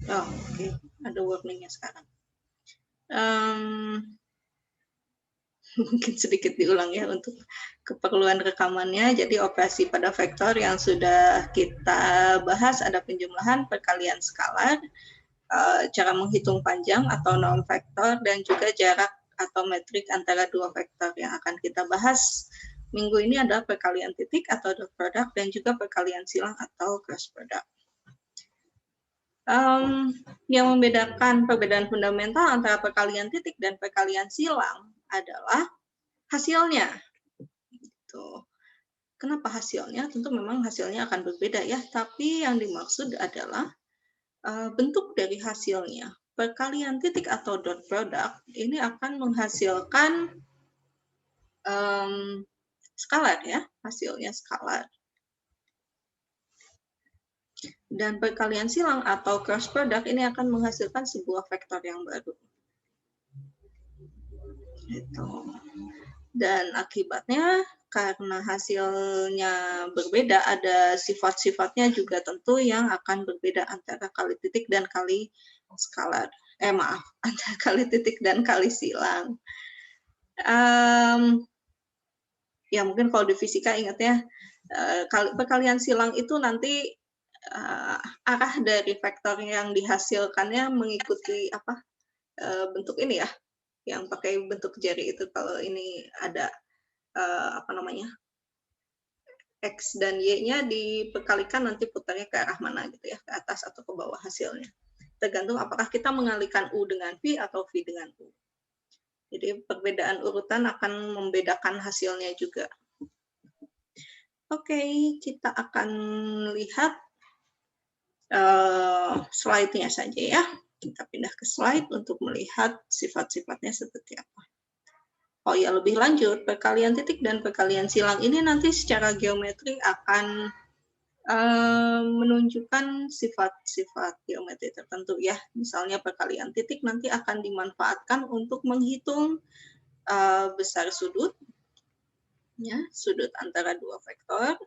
Oh, oke. Ada warningnya sekarang. Um, mungkin sedikit diulang ya untuk keperluan rekamannya. Jadi operasi pada vektor yang sudah kita bahas ada penjumlahan, perkalian skalar, cara menghitung panjang atau norm vektor, dan juga jarak atau metrik antara dua vektor. Yang akan kita bahas minggu ini adalah perkalian titik atau dot product dan juga perkalian silang atau cross product. Yang membedakan perbedaan fundamental antara perkalian titik dan perkalian silang adalah hasilnya. Gitu. Kenapa hasilnya? Tentu memang hasilnya akan berbeda ya, tapi yang dimaksud adalah bentuk dari hasilnya. Perkalian titik atau dot product ini akan menghasilkan skalar ya, hasilnya skalar. Dan perkalian silang atau cross product ini akan menghasilkan sebuah vektor yang baru. Gitu. Dan akibatnya karena hasilnya berbeda, ada sifat-sifatnya juga tentu yang akan berbeda antara kali titik dan kali skalar. Antara kali titik dan kali silang. Ya mungkin kalau di fisika ingatnya perkalian silang itu nanti arah dari vektor yang dihasilkannya mengikuti bentuk ini ya, yang pakai bentuk jari itu. Kalau ini ada X dan Y-nya diperkalikan, nanti putarnya ke arah mana gitu ya, ke atas atau ke bawah hasilnya. Tergantung apakah kita mengalihkan U dengan V atau V dengan U. Jadi perbedaan urutan akan membedakan hasilnya juga. Oke, kita akan lihat slide-nya saja ya. Kita pindah ke slide untuk melihat sifat-sifatnya seperti apa. Oh ya, lebih lanjut, perkalian titik dan perkalian silang ini nanti secara geometri akan menunjukkan sifat-sifat geometri tertentu ya. Misalnya perkalian titik nanti akan dimanfaatkan untuk menghitung besar sudut, ya, sudut antara dua vektor.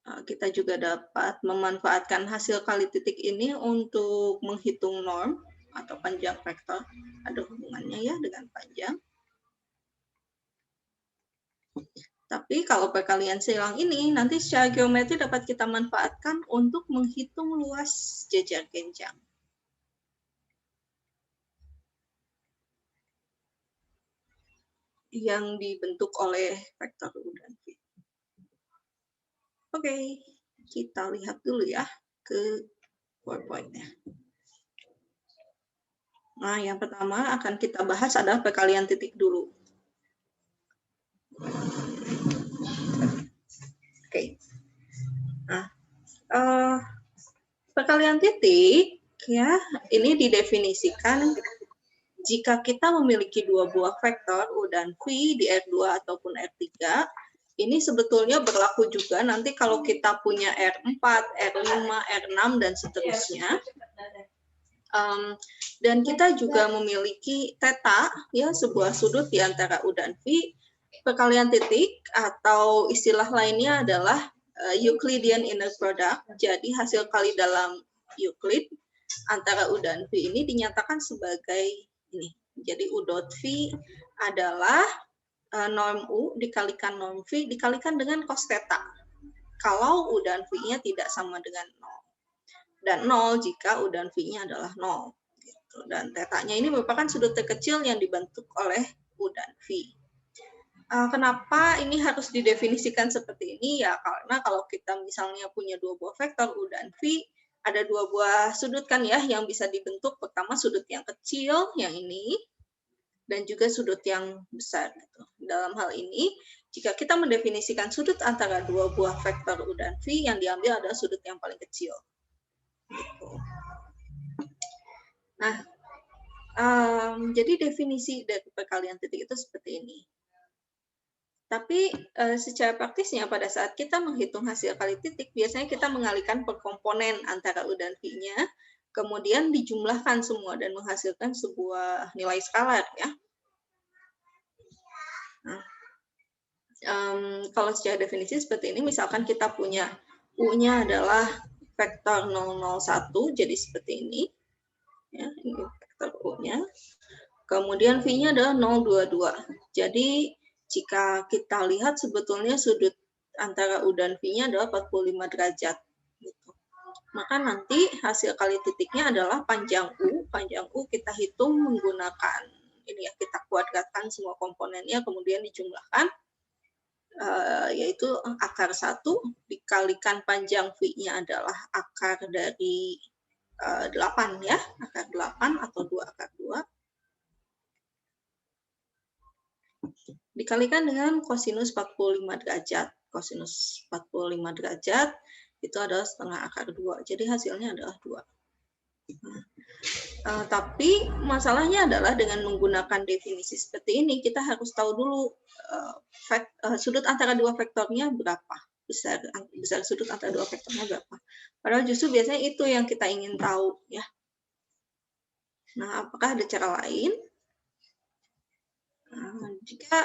Kita juga dapat memanfaatkan hasil kali titik ini untuk menghitung norm atau panjang vektor. Ada hubungannya ya dengan panjang. Tapi kalau perkalian silang ini nanti secara geometri dapat kita manfaatkan untuk menghitung luas jejer genjang. Yang dibentuk oleh vektor U dan V. Oke, kita lihat dulu ya ke PowerPoint-nya. Nah, yang pertama akan kita bahas adalah perkalian titik dulu. Oke. Nah, perkalian titik ya, ini didefinisikan jika kita memiliki dua buah vektor U dan V di R2 ataupun R3, ini sebetulnya berlaku juga nanti kalau kita punya R4, R5, R6, dan seterusnya. Dan kita juga memiliki theta, ya, sebuah sudut di antara U dan V. Perkalian titik atau istilah lainnya adalah Euclidean inner product. Jadi hasil kali dalam Euclid antara U dan V ini dinyatakan sebagai ini. Jadi U dot V adalah norm U dikalikan norm V dikalikan dengan cos theta. Kalau U dan V-nya tidak sama dengan 0. Dan 0 jika U dan V-nya adalah 0. Gitu. Dan theta-nya ini merupakan sudut terkecil yang dibentuk oleh U dan V. Kenapa ini harus didefinisikan seperti ini? Ya karena kalau kita misalnya punya dua buah vektor U dan V, ada dua buah sudut kan ya yang bisa dibentuk. Pertama sudut yang kecil, yang ini, dan juga sudut yang besar. Gitu. Dalam hal ini, jika kita mendefinisikan sudut antara dua buah vektor U dan V, yang diambil adalah sudut yang paling kecil. Gitu. Nah, jadi definisi dari perkalian titik itu seperti ini. Tapi secara praktisnya pada saat kita menghitung hasil kali titik, biasanya kita mengalihkan per komponen antara U dan V-nya, kemudian dijumlahkan semua dan menghasilkan sebuah nilai skalar ya. Nah, Kalau secara definisi seperti ini, misalkan kita punya U-nya adalah vektor 001, jadi seperti ini. Ya, ini vektor U-nya. Kemudian V-nya adalah 022. Jadi jika kita lihat sebetulnya sudut antara U dan V-nya adalah 45 derajat. Gitu. Maka nanti hasil kali titiknya adalah panjang U. Panjang U kita hitung menggunakan ini ya, kita kuadratkan semua komponennya, kemudian dijumlahkan. Yaitu akar 1 dikalikan panjang V-nya adalah akar dari 8 ya, akar 8 atau 2 akar 2. Dikalikan dengan kosinus 45 derajat. Kosinus 45 derajat itu adalah setengah akar 2. Jadi hasilnya adalah 2. Tapi masalahnya adalah dengan menggunakan definisi seperti ini, kita harus tahu dulu sudut antara dua vektornya berapa. Besar sudut antara dua vektornya berapa. Padahal justru biasanya itu yang kita ingin tahu. Ya. Nah, apakah ada cara lain? Jika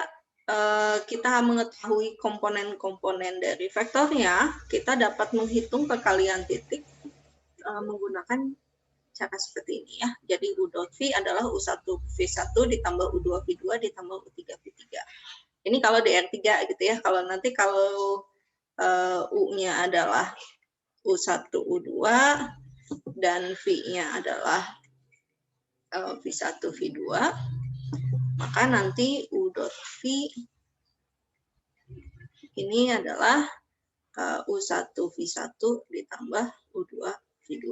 kita mengetahui komponen-komponen dari vektornya, kita dapat menghitung perkalian titik menggunakan cara seperti ini ya. Jadi U dot V adalah U1 V1 ditambah U2 V2 ditambah U3 V3. Ini kalau DR3 gitu ya. Kalau nanti kalau U-nya adalah U1 U2 dan V-nya adalah V1 V2, maka nanti U dot V ini adalah U1 V1 ditambah U2 V2.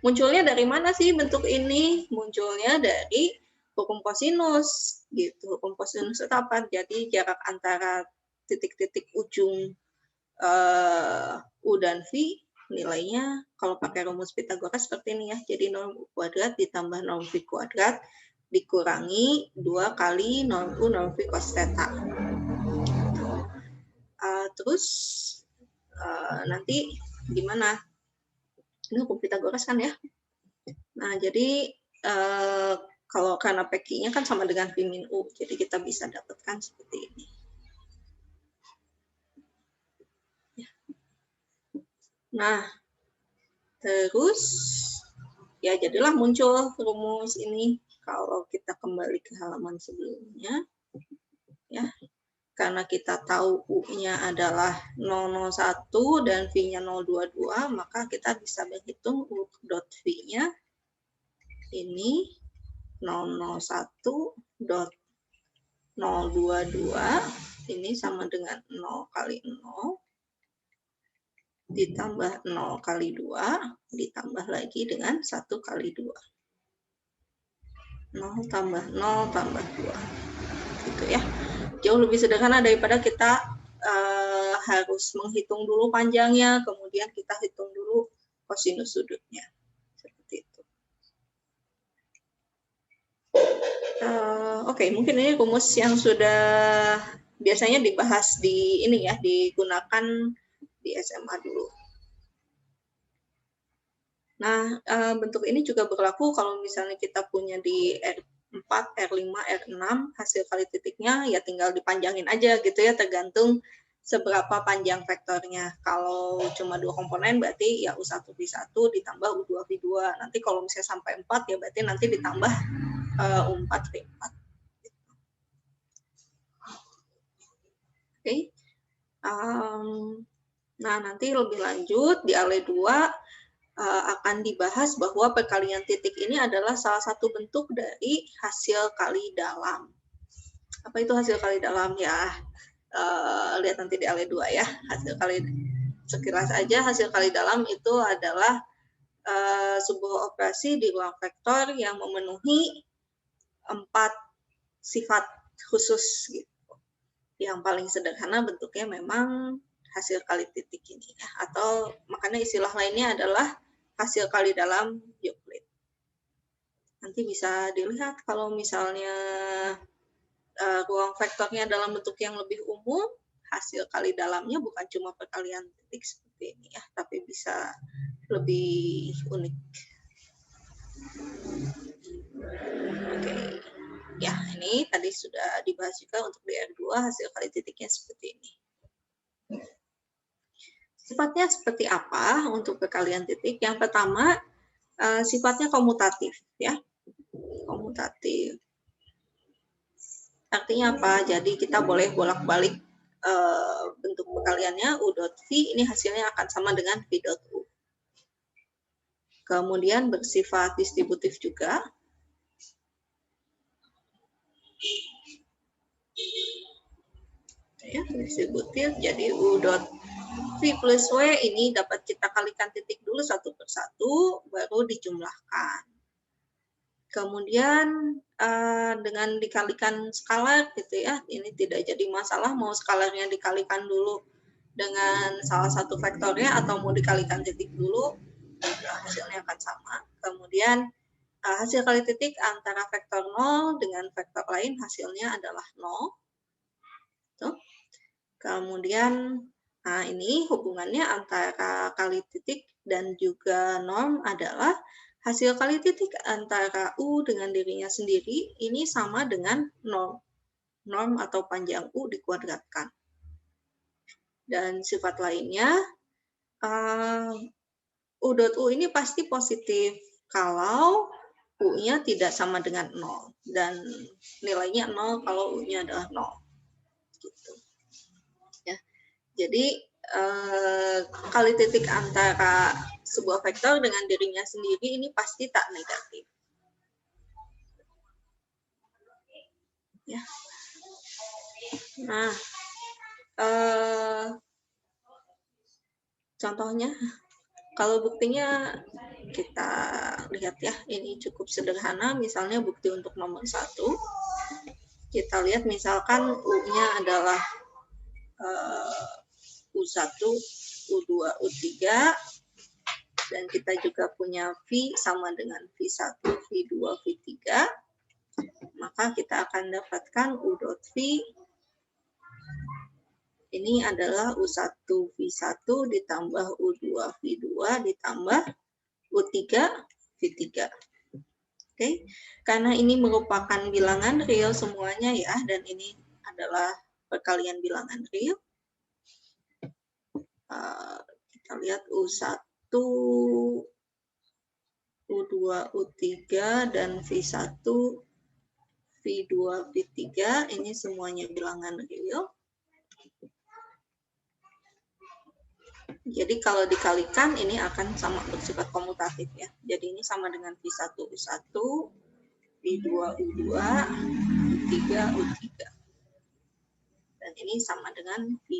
Munculnya dari mana sih bentuk ini? Munculnya dari hukum kosinus, gitu. Hukum kosinus itu apa? Jadi jarak antara titik-titik ujung U dan V, nilainya kalau pakai rumus Pitagoras seperti ini ya. Jadi norm U kuadrat ditambah norm V kuadrat dikurangi 2 kali norm U norm V cos theta. Terus nanti gimana? Ini hukum Pitagoras kan ya. Nah, jadi kalau karena PQ-nya kan sama dengan V min U, jadi kita bisa dapatkan seperti ini. Nah, terus ya jadilah muncul rumus ini. Kalau kita kembali ke halaman sebelumnya, ya, karena kita tahu U-nya adalah 001 dan V-nya 022, maka kita bisa berhitung U dot V-nya ini 001 dot 022 ini sama dengan 0 kali 0 ditambah 0 kali 2 ditambah lagi dengan 1 kali 2. 0 tambah 0 tambah 2. Gitu ya. Jauh lebih sederhana daripada kita harus menghitung dulu panjangnya, kemudian kita hitung dulu kosinus sudutnya. Seperti itu. Oke, mungkin ini rumus yang sudah biasanya dibahas di ini ya, digunakan di SMA dulu. Nah, bentuk ini juga berlaku kalau misalnya kita punya di R4, R5, R6, hasil kali titiknya ya tinggal dipanjangin aja gitu ya, tergantung seberapa panjang vektornya. Kalau cuma 2 komponen berarti ya U1 V1 ditambah U2 V2. Nanti kalau misalnya sampai 4 ya berarti nanti ditambah U4 V4. Oke. Nah, nanti lebih lanjut di ALE 2 akan dibahas bahwa perkalian titik ini adalah salah satu bentuk dari hasil kali dalam. Apa itu hasil kali dalam ya? Lihat nanti di ALE 2 ya. Hasil kali sekilas aja hasil kali dalam itu adalah sebuah operasi di ruang vektor yang memenuhi 4 sifat khusus gitu. Yang paling sederhana bentuknya memang hasil kali titik ini ya. Atau makanya istilah lainnya adalah hasil kali dalam Euclid. Nanti bisa dilihat kalau misalnya ruang vektornya dalam bentuk yang lebih umum, hasil kali dalamnya bukan cuma perkalian titik seperti ini ya, tapi bisa lebih unik. Oke. Ya, ini tadi sudah dibahas juga untuk DR2, hasil kali titiknya seperti ini. Sifatnya seperti apa untuk perkalian titik? Yang pertama, sifatnya komutatif, ya. Komutatif. Artinya apa? Jadi kita boleh bolak-balik bentuk perkaliannya, U dot V, ini hasilnya akan sama dengan V dot U. Kemudian bersifat distributif juga. Ya, distributif, jadi U dot V plus W ini dapat kita kalikan titik dulu satu per satu, baru dijumlahkan. Kemudian dengan dikalikan skalar gitu ya, ini tidak jadi masalah mau skalarnya dikalikan dulu dengan salah satu vektornya atau mau dikalikan titik dulu, hasilnya akan sama. Kemudian hasil kali titik antara vektor 0 dengan vektor lain hasilnya adalah 0. Tuh. Kemudian ini hubungannya antara kali titik dan juga norm adalah hasil kali titik antara U dengan dirinya sendiri ini sama dengan norm. Norm atau panjang U dikuadratkan. Dan sifat lainnya, U dot U ini pasti positif kalau U-nya tidak sama dengan 0. Dan nilainya 0 kalau U-nya adalah 0. Gitu. Ya. Jadi, kali titik antara sebuah vektor dengan dirinya sendiri ini pasti tak negatif. Ya. Nah, contohnya, kalau buktinya kita lihat ya, ini cukup sederhana. Misalnya bukti untuk nomor 1, kita lihat misalkan U-nya adalah U1, U2, U3, dan kita juga punya V sama dengan V1, V2, V3, maka kita akan dapatkan U dot V ini adalah U1 V1 ditambah U2 V2 ditambah U3 V3. Oke, karena ini merupakan bilangan real semuanya ya, dan ini adalah perkalian bilangan real. Kita lihat U1, U2, U3, dan V1, V2, V3, ini semuanya bilangan real. Jadi kalau dikalikan ini akan sama bersifat komutatif ya. Jadi ini sama dengan V1, U1, V2, U2, U3, U3. Dan ini sama dengan V.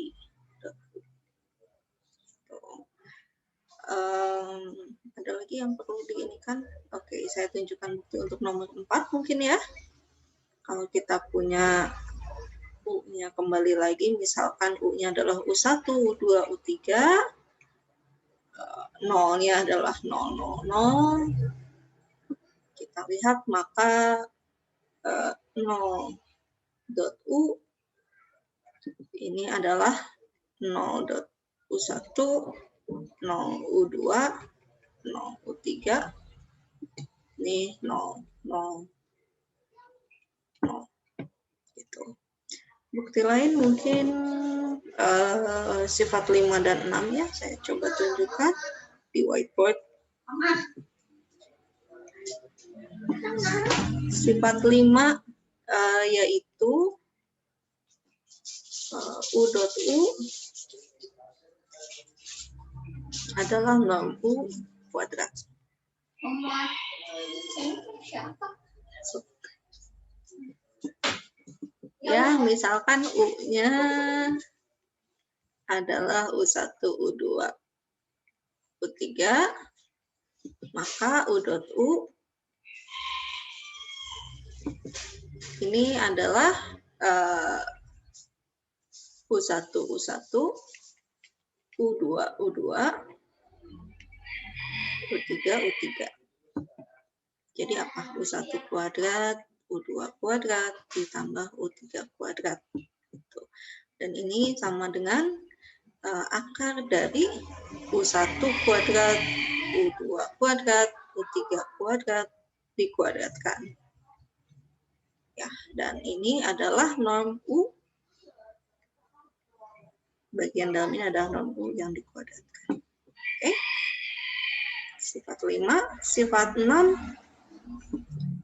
Ada lagi yang perlu diinikan? Oke, saya tunjukkan bukti untuk nomor 4 mungkin ya. Kalau kita punya U-nya kembali lagi, misalkan U-nya adalah U1, U2, U3, 0-nya adalah 0, 0, 0. Kita lihat maka 0 dot U ini adalah 0 dot U1, 0 U2, 0 U3, ini 0, 0, 0. Gitu. Bukti lain mungkin sifat 5 dan 6 ya, saya coba tunjukkan di whiteboard. Sifat 5 yaitu U dot U adalah norm U kuadrat. Ya, misalkan U-nya adalah U1, U2, U3, maka U dot U ini adalah U1, U1, U2, U2, U3, U3. Jadi apa? U1 kuadrat, U2 kuadrat, ditambah U3 kuadrat. Dan ini sama dengan akar dari U1 kuadrat, U2 kuadrat, U3 kuadrat dikuadratkan. Ya, dan ini adalah norm U. Bagian dalam ini adalah norm U yang dikuadratkan. Oke. Sifat 5, sifat 6.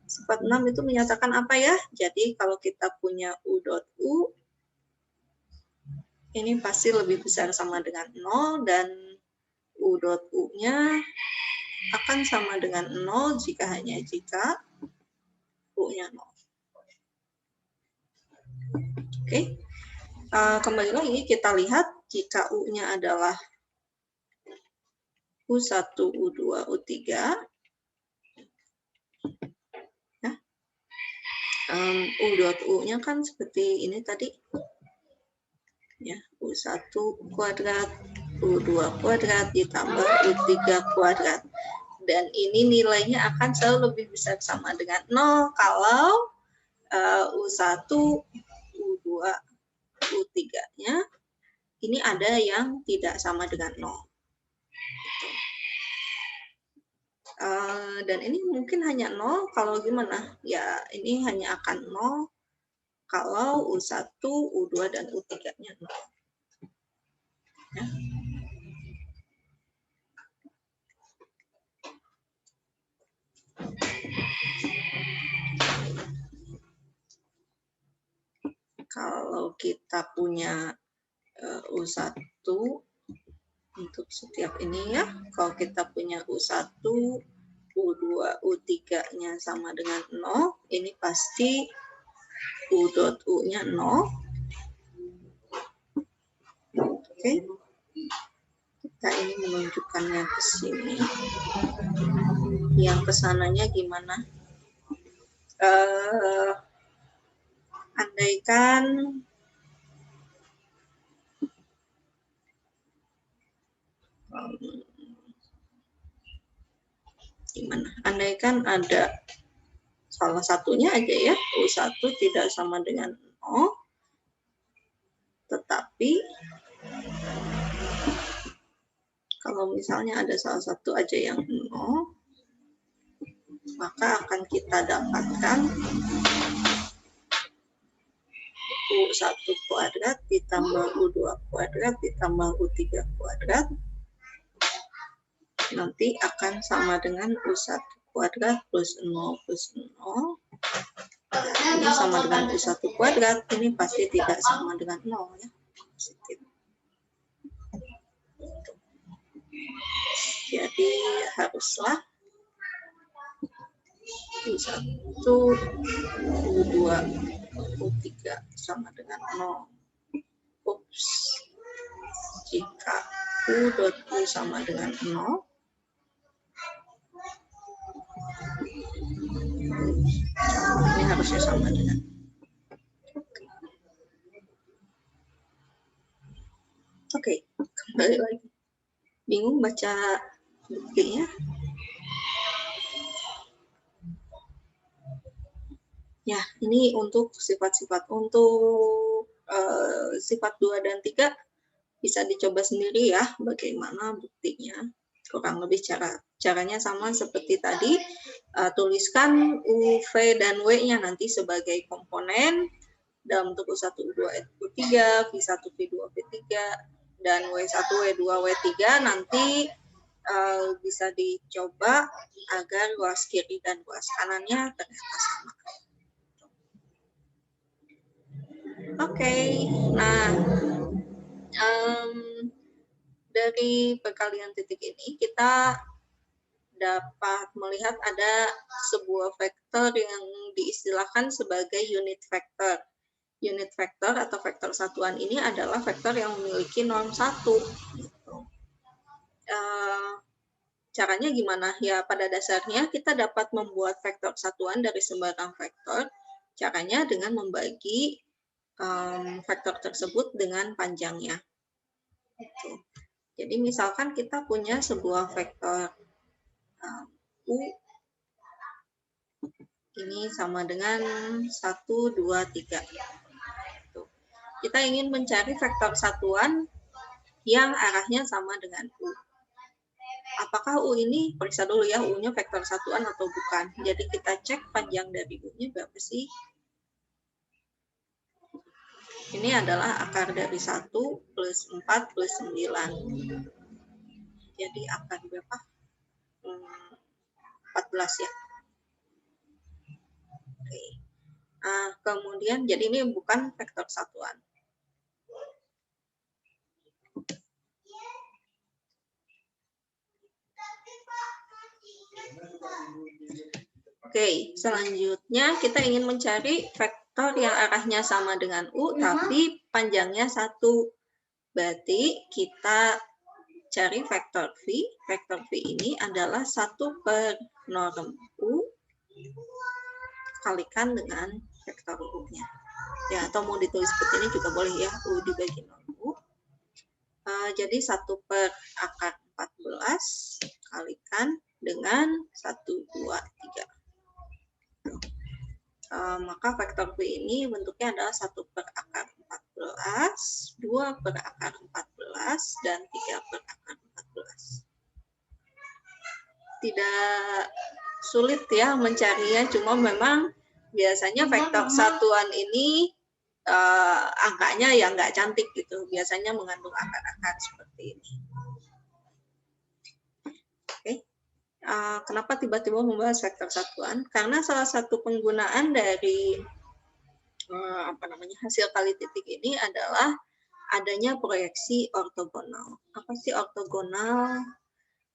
Sifat 6 itu menyatakan apa ya? Jadi kalau kita punya U dot U, ini pasti lebih besar sama dengan 0, dan U dot U-nya akan sama dengan 0 jika jika U-nya 0. Oke. Kembali lagi kita lihat jika U-nya adalah U1, U2, U3. Ya. U dot U-nya kan seperti ini tadi. Ya, U1 kuadrat, U2 kuadrat ditambah U3 kuadrat. Dan ini nilainya akan selalu lebih besar sama dengan 0 kalau U1, U2, U3-nya ini ada yang tidak sama dengan 0. Dan ini mungkin hanya 0 kalau gimana? Ya, ini hanya akan 0 kalau U1, U2, dan U3-nya 0. Ya. Kalau kita punya U1 untuk setiap ini ya, kalau kita punya U1, U2, U3-nya sama dengan 0, ini pasti U dot U-nya 0. Oke. Kita ini menunjukkannya ke sini. Yang kesananya gimana? Andaikan gimana? Andaikan ada salah satunya aja ya, U1 tidak sama dengan 0, tetapi kalau misalnya ada salah satu aja yang 0, maka akan kita dapatkan U1 kuadrat ditambah U2 kuadrat ditambah U3 kuadrat nanti akan sama dengan U1 kuadrat plus 0 plus 0. Ini sama dengan U1 kuadrat, ini pasti tidak sama dengan 0 ya. Positif. Jadi haruslah U1, U2, U3 sama dengan 0. Ups. Jika U dot U sama dengan 0, ini harusnya sama dengan. Oke, kembali lagi. Bingung baca buktinya? Ya, ini untuk sifat-sifat. Untuk sifat 2 dan 3 bisa dicoba sendiri ya bagaimana buktinya. Kurang lebih caranya sama seperti tadi. Tuliskan U, V, dan W-nya nanti sebagai komponen dalam bentuk U1, U2, U3, V1, V2, V3, dan W1, W2, W3 nanti bisa dicoba agar ruas kiri dan ruas kanannya ternyata sama. Oke, nah dari perkalian titik ini kita dapat melihat ada sebuah vektor yang diistilahkan sebagai unit vektor. Unit vektor atau vektor satuan ini adalah vektor yang memiliki norm 1. Caranya gimana? Ya pada dasarnya kita dapat membuat vektor satuan dari sembarang vektor. Caranya dengan membagi vektor tersebut dengan panjangnya. Jadi misalkan kita punya sebuah vektor U ini sama dengan 1, 2, 3. Kita ingin mencari vektor satuan yang arahnya sama dengan U. Apakah U ini, periksa dulu ya, U-nya vektor satuan atau bukan. Jadi kita cek panjang dari U-nya berapa sih? Ini adalah akar dari 1 plus 4 plus 9. Jadi akar berapa? 14 ya. Oke. Nah, kemudian jadi ini bukan vektor satuan. Oke, selanjutnya kita ingin mencari vektor yang arahnya sama dengan U, tapi panjangnya 1. Berarti kita cari vektor V. Vektor V ini adalah 1 per norm U kalikan dengan vektor U-nya. Ya, atau mau ditulis seperti ini juga boleh ya, U dibagi norm U. Jadi 1 per akar 14 kalikan dengan 1, 2, 3. Maka vektor V ini bentuknya adalah 1 per akar 14, 2 per akar 14, dan 3 per akar 14. Tidak sulit ya mencarinya, cuma memang biasanya vektor satuan ini angkanya yang nggak cantik gitu, biasanya mengandung akar-akar seperti ini. Oke. Kenapa tiba-tiba membahas vektor satuan? Karena salah satu penggunaan dari hasil kali titik ini adalah adanya proyeksi ortogonal. Apa sih ortogonal?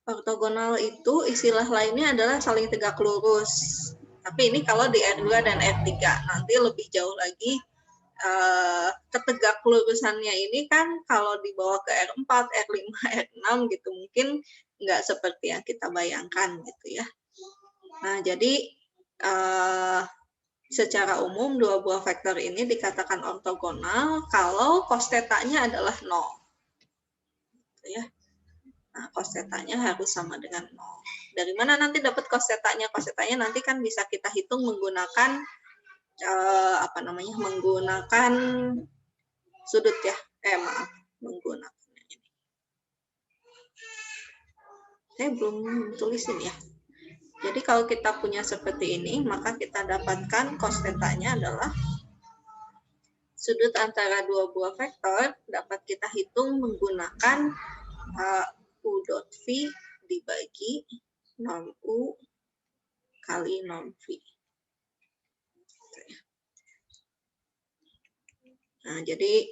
Ortogonal itu istilah lainnya adalah saling tegak lurus. Tapi ini kalau di R2 dan R3, nanti lebih jauh lagi ketegak lurusannya ini kan kalau dibawa ke R4, R5, R6 gitu mungkin nggak seperti yang kita bayangkan gitu ya. Nah, jadi secara umum dua buah vektor ini dikatakan ortogonal kalau cos θ-nya adalah 0. Gitu ya. Nah, cos θ-nya harus sama dengan 0. Dari mana nanti dapat cos θ-nya? Cos θ-nya nanti kan bisa kita hitung menggunakan menggunakan sudut ya. Menggunakan ini. Saya belum tulisin ya. Jadi kalau kita punya seperti ini, maka kita dapatkan cos θ-nya adalah sudut antara dua buah vektor dapat kita hitung menggunakan U dot V dibagi norm U kali norm V. Nah, jadi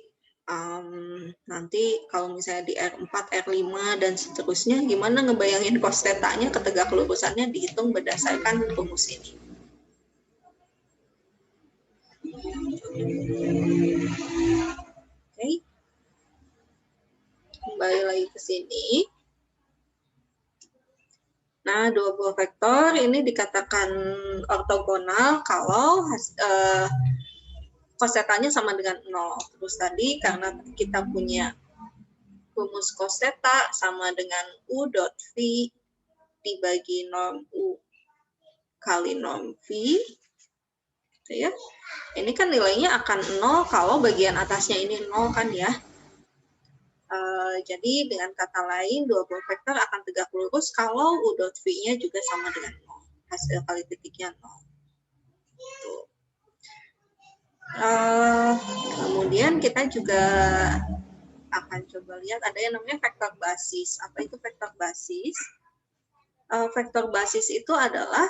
nanti kalau misalnya di R4, R5, dan seterusnya, gimana ngebayangin cos θ-nya, ketegak lurusannya dihitung berdasarkan rumus ini. Oke. Kembali lagi ke sini. Nah, dua buah vektor ini dikatakan ortogonal kalau cos θ-nya sama dengan 0. Terus tadi karena kita punya rumus cos θ sama dengan U dot V dibagi norm U kali norm V. Gitu ya. Ini kan nilainya akan 0 kalau bagian atasnya ini 0 kan ya. Jadi dengan kata lain dua buah vektor akan tegak lurus kalau U dot V-nya juga sama dengan 0. Hasil kali titiknya 0. Gitu. Kemudian kita juga akan coba lihat ada yang namanya vektor basis. Apa itu vektor basis? Vektor basis itu adalah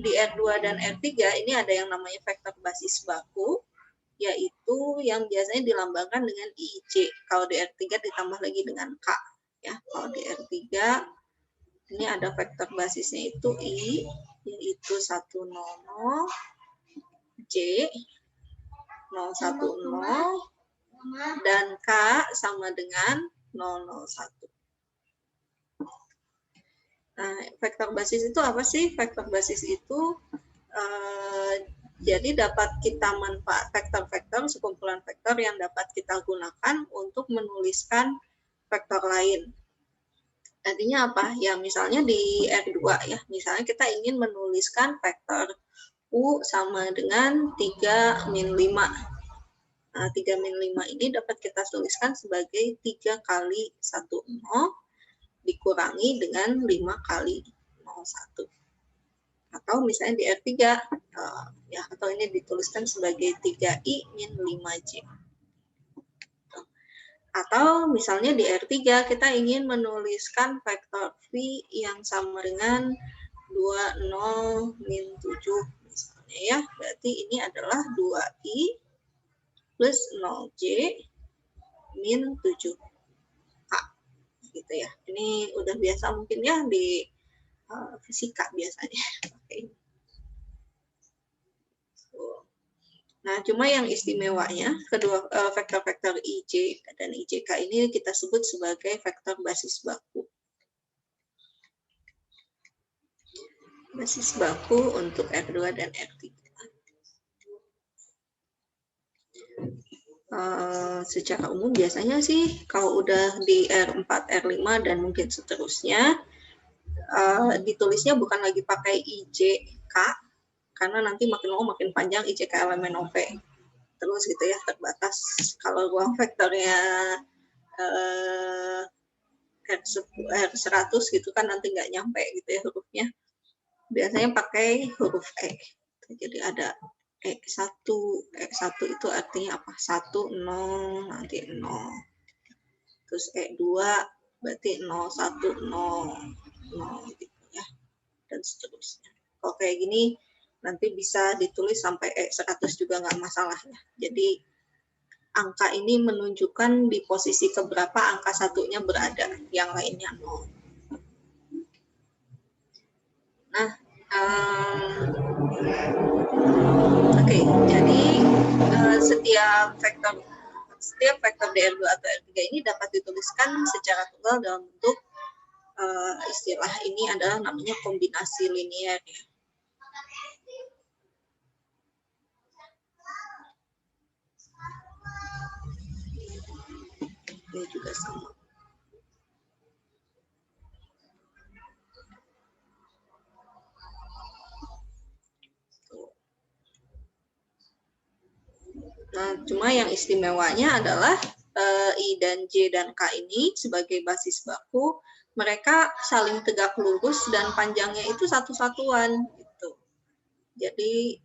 di R2 dan R3 ini ada yang namanya vektor basis baku, yaitu yang biasanya dilambangkan dengan IJ. Kalau di R3 ditambah lagi dengan K. Ya, kalau di R3 ini ada vektor basisnya itu I, yaitu 100 J 010 dan K sama dengan 001. Nah, vektor basis itu apa sih? Vektor basis itu jadi dapat kita manfaat vektor-vektor, sekumpulan vektor yang dapat kita gunakan untuk menuliskan vektor lain. Artinya apa? Ya misalnya di R2 ya, misalnya kita ingin menuliskan vektor U sama dengan 3 min 5. Nah, 3 min 5 ini dapat kita tuliskan sebagai 3 kali 10 dikurangi dengan 5 kali 01. Atau misalnya di R3, ya, atau ini dituliskan sebagai 3I min 5J. Atau misalnya di R3 kita ingin menuliskan vektor V yang sama dengan 20 min 7 misalnya ya. Berarti ini adalah 2I plus 0J min 7K. Gitu ya. Ini udah biasa mungkin ya di fisika biasanya. Oke. Nah, cuma yang istimewanya, kedua vektor-vektor IJ dan IJK ini kita sebut sebagai vektor basis baku. Basis baku untuk R2 dan R3. Secara umum biasanya sih, kalau udah di R4, R5, dan mungkin seterusnya, ditulisnya bukan lagi pakai IJK, karena nanti makin lama makin panjang IJK elemen OP. Terus gitu ya, terbatas. Kalau ruang vektornya R100 gitu kan nanti nggak nyampe gitu ya hurufnya. Biasanya pakai huruf E. Jadi ada E1. E1 itu artinya apa? 1, 0, nanti 0. Terus E2 berarti 0, 1, 0, 0 gitu ya. Dan seterusnya. Kalau kayak gini nanti bisa ditulis sampai E100 juga nggak masalah ya. Jadi angka ini menunjukkan di posisi keberapa angka satunya berada, yang lainnya 0. Nah, oke, jadi setiap vektor DR2 atau R3 ini dapat dituliskan secara tunggal dalam bentuk istilah ini adalah namanya kombinasi linier. Ini juga sama. Nah, cuma yang istimewanya adalah I dan J dan K ini sebagai basis baku, mereka saling tegak lurus dan panjangnya itu satu-satuan. Gitu. Jadi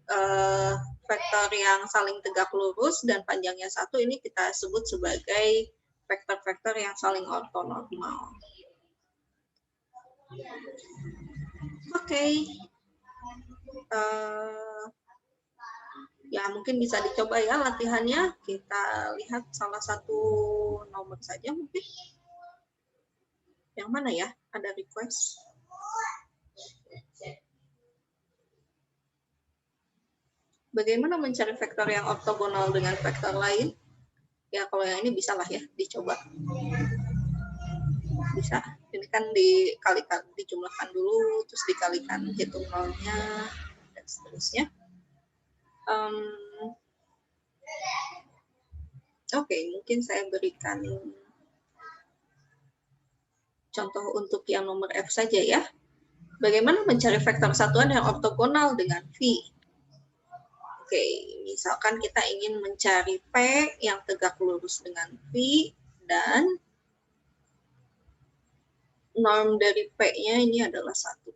vektor yang saling tegak lurus dan panjangnya satu ini kita sebut sebagai vektor-vektor yang saling ortonormal. Oke. Ya, mungkin bisa dicoba ya latihannya. Kita lihat salah satu nomor saja mungkin. Yang mana ya? Ada request. Bagaimana mencari vektor yang ortogonal dengan vektor lain? Ya, kalau yang ini bisa lah ya, dicoba. Bisa. Ini kan dikalikan, dijumlahkan dulu, terus dikalikan hitung nolnya, dan seterusnya. Oke, mungkin saya berikan contoh untuk yang nomor F saja ya. Bagaimana mencari vektor satuan yang ortogonal dengan V? Oke, misalkan kita ingin mencari P yang tegak lurus dengan V dan norm dari P-nya ini adalah 1.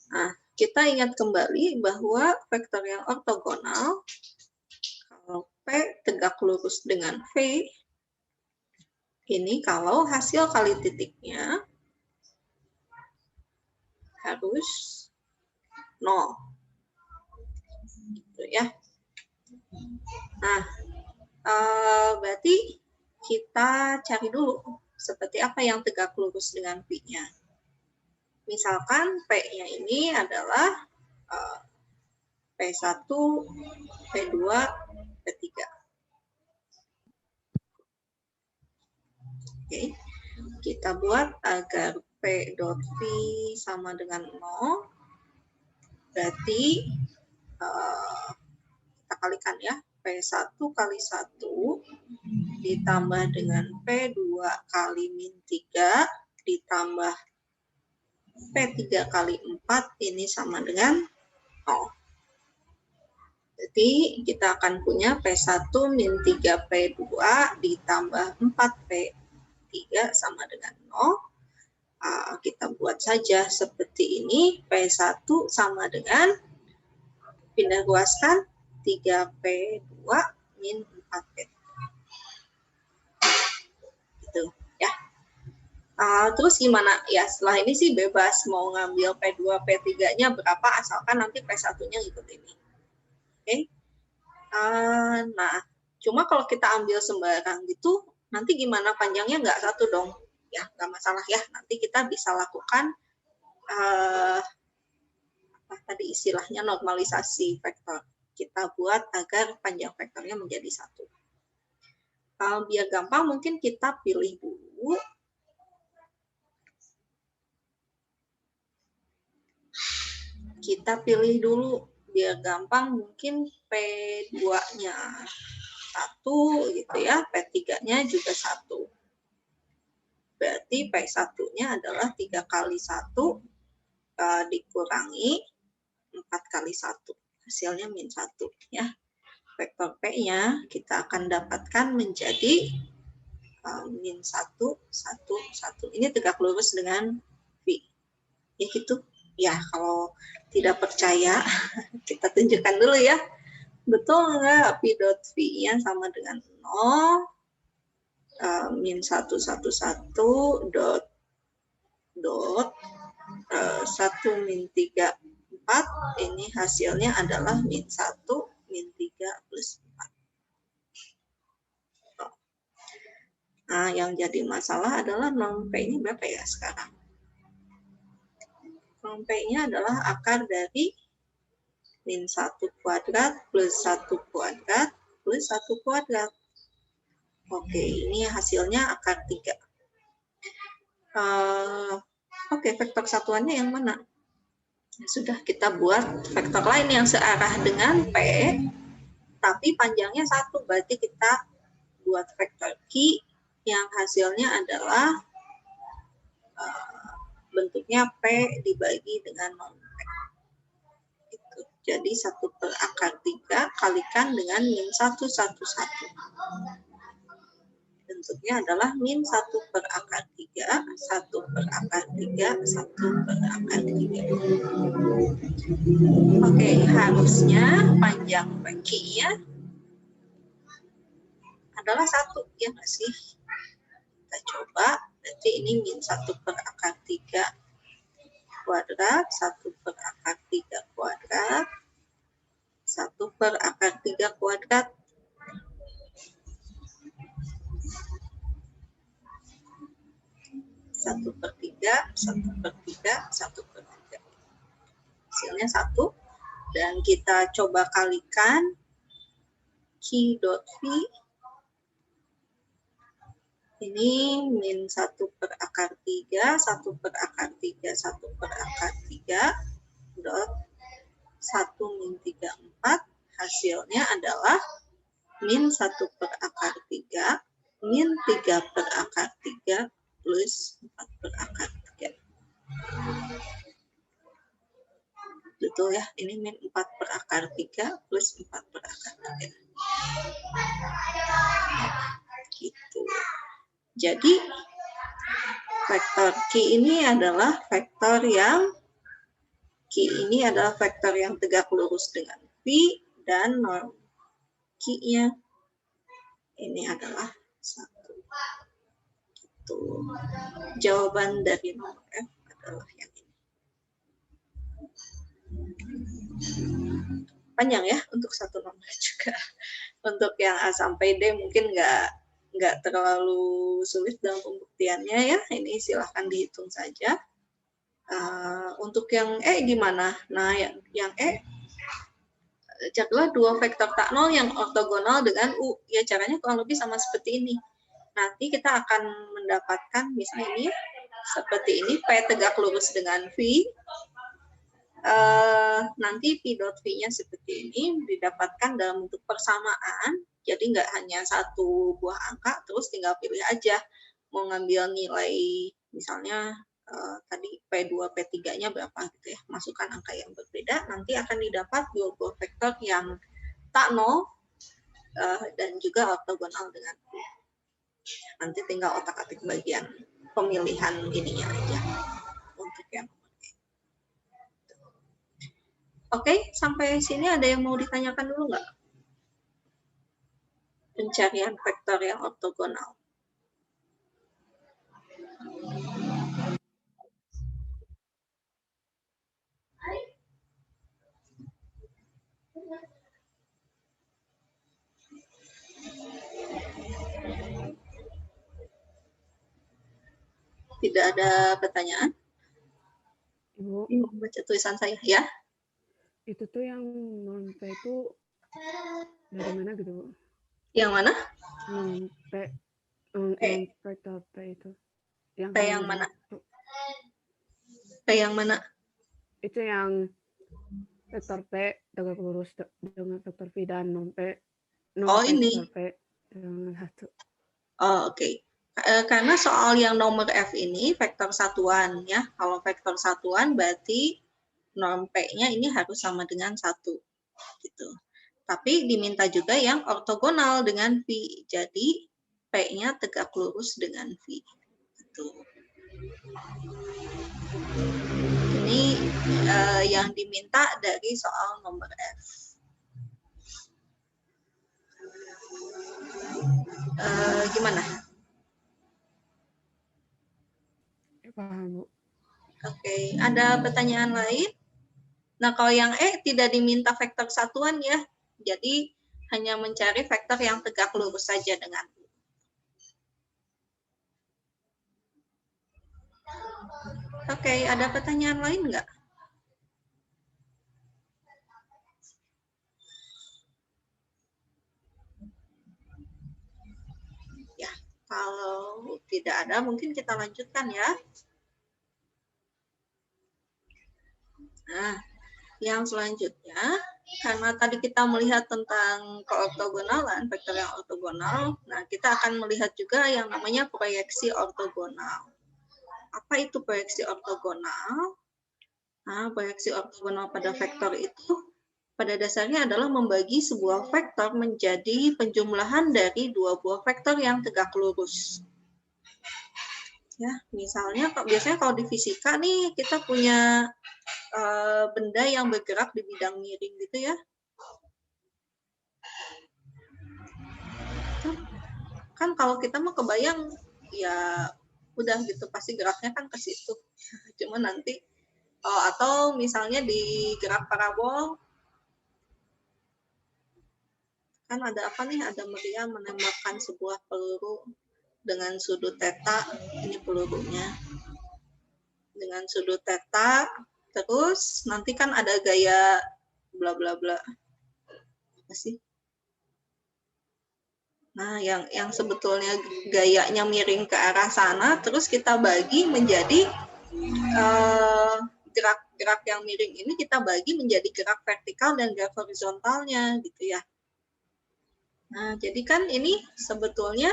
Nah, kita ingat kembali bahwa vektor yang ortogonal, kalau P tegak lurus dengan V, ini kalau hasil kali titiknya harus 0. Gitu ya. Nah, berarti kita cari dulu seperti apa yang tegak lurus dengan V-nya. Misalkan P-nya ini adalah P1, P2, P3. Oke, kita buat agar P dot V sama dengan 0. Berarti kita kalikan ya. P1 kali 1 ditambah dengan P2 kali min 3 ditambah P3 kali 4 ini sama dengan 0. Jadi kita akan punya P1 min 3P2 ditambah 4P3 sama dengan 0. Kita buat saja seperti ini, P1 sama dengan pindah ruaskan 3P2 min 4P. Gitu ya. Terus gimana? Ya setelah ini sih bebas mau ngambil P2, P3-nya berapa, asalkan nanti P1-nya ikut ini. Oke. Nah, cuma kalau kita ambil sembarang gitu, nanti gimana, panjangnya nggak satu dong. Ya, nggak masalah ya. Nanti kita bisa lakukan apa tadi istilahnya normalisasi vektor. Kita buat agar panjang vektornya menjadi satu. Biar gampang mungkin kita pilih dulu. Kita pilih dulu biar gampang, mungkin P2-nya 1 gitu ya, P3-nya juga 1. Berarti P1-nya adalah 3 kali 1 dikurangi 4 kali 1. Hasilnya min 1 ya. Vektor P-nya kita akan dapatkan menjadi min 1, 1, 1. Ini tegak lurus dengan V. Ya gitu. Ya, kalau tidak percaya, kita tunjukkan dulu ya. Betul nggak P dot V-nya sama dengan 0? Min 1, 1, 1 dot 1 min 3, 4. Ini hasilnya adalah min 1, min 3 plus 4. Nah, yang jadi masalah adalah norm P-nya berapa ya sekarang? Norm P-nya adalah akar dari min 1 kuadrat plus 1 kuadrat plus 1 kuadrat. Oke, ini hasilnya akar 3. Oke, vektor satuannya yang mana? Sudah, kita buat vektor lain yang searah dengan P, tapi panjangnya 1. Berarti kita buat vektor Q yang hasilnya adalah bentuknya P dibagi dengan non P. Gitu. Jadi 1 per akar 3 kalikan dengan min 1, 1, 1. Bentuknya adalah min 1 per akar 3, 1 per akar 3, 1 per akar 3. Oke, harusnya panjang Q-nya adalah 1, ya nggak sih? Kita coba, berarti ini min 1 per akar 3 kuadrat, 1 per akar 3 kuadrat, 1 per akar 3 kuadrat. 1 per 3, 1 per 3, 1 per 3. Hasilnya 1. Dan kita coba kalikan Q dot V. Ini min 1 per akar 3, 1 per akar 3, 1 per akar 3, dot 1 min 3, 4. Hasilnya adalah min 1 per akar 3, min 3 per akar 3, plus 4 per akar 3. Betul ya, ini min 4 per akar 3 plus 4 per akar 3. Gitu. Jadi, vektor Q ini adalah vektor yang tegak lurus dengan V, dan norm Q-nya ini adalah 1. Gitu. Jawaban dari nomor F adalah yang ini. Panjang ya untuk satu nomor juga. Untuk yang A sampai D mungkin nggak terlalu sulit dalam pembuktiannya ya. Ini silahkan dihitung saja. Untuk yang E gimana? Nah, yang E, carilah dua vektor tak nol yang ortogonal dengan U. Ya, caranya kurang lebih sama seperti ini. Nanti kita akan mendapatkan misalnya ini seperti ini, P tegak lurus dengan V. Nanti P dot V-nya seperti ini didapatkan dalam bentuk persamaan. Jadi nggak hanya satu buah angka, terus tinggal pilih aja mau ngambil nilai misalnya tadi P2, P3-nya berapa gitu ya. Masukkan angka yang berbeda, nanti akan didapat dua buah vektor yang tak nol dan juga ortogonal dengan U. Nanti tinggal otak-atik bagian pemilihan ininya aja untuk yang Oke, sampai sini ada yang mau ditanyakan dulu nggak? Pencarian vektor yang ortogonal. Tidak ada pertanyaan? Ibu, Ini baca tulisan saya ya. itu tuh yang non-P itu dari mana gitu, Bu? Yang mana? Non-P, P. vektor P itu. Yang P yang mana? satu. P yang mana? Itu yang vektor P tegak lurus dengan vektor P dan non-P. Oh, ini. Vektor P dengan satu. Oh, oke. Karena soal yang nomor F ini vektor satuan ya. Kalau vektor satuan berarti norm P-nya ini harus sama dengan 1. Gitu. Tapi diminta juga yang ortogonal dengan V. Jadi P-nya tegak lurus dengan V. Gitu. Ini yang diminta dari soal nomor F. Gimana? Paham, Bu. Oke, ada pertanyaan lain? Nah, kalau yang E tidak diminta vektor satuan ya. Jadi hanya mencari vektor yang tegak lurus saja dengan U. Oke, ada pertanyaan lain nggak? Ya, kalau tidak ada mungkin kita lanjutkan ya. Nah, yang selanjutnya, karena tadi kita melihat tentang keortogonalan, vektor yang ortogonal, nah kita akan melihat juga yang namanya proyeksi ortogonal. Apa itu proyeksi ortogonal? Nah, proyeksi ortogonal pada vektor itu pada dasarnya adalah membagi sebuah vektor menjadi penjumlahan dari dua buah vektor yang tegak lurus. Ya, misalnya biasanya kalau di fisika nih kita punya benda yang bergerak di bidang miring gitu ya. Kan kalau kita mau kebayang ya udah gitu pasti geraknya kan ke situ. Cuma nanti atau misalnya di gerak parabol kan ada apa nih? Ada Maria menembakkan sebuah peluru dengan sudut theta, ini pelurunya. Dengan sudut theta, terus nanti kan ada gaya bla bla bla. Apa sih? Nah, yang sebetulnya gayanya miring ke arah sana, terus kita bagi menjadi gerak-gerak yang miring ini kita bagi menjadi gerak vertikal dan gerak horizontalnya, gitu ya. Nah, jadi kan ini sebetulnya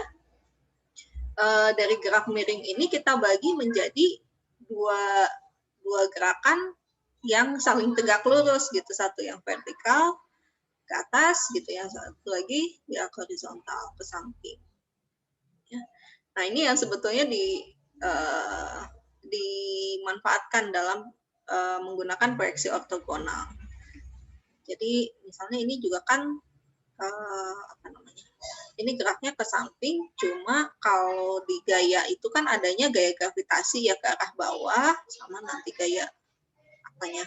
dari gerak miring ini kita bagi menjadi dua gerakan yang saling tegak lurus gitu, satu yang vertikal ke atas gitu, yang satu lagi gerak horizontal ke samping. Ya. Nah, ini yang sebetulnya dimanfaatkan dalam menggunakan proyeksi ortogonal. Jadi misalnya ini juga kan apa namanya? Ini geraknya ke samping, cuma kalau di gaya itu kan adanya gaya gravitasi ya ke arah bawah, sama nanti gaya apanya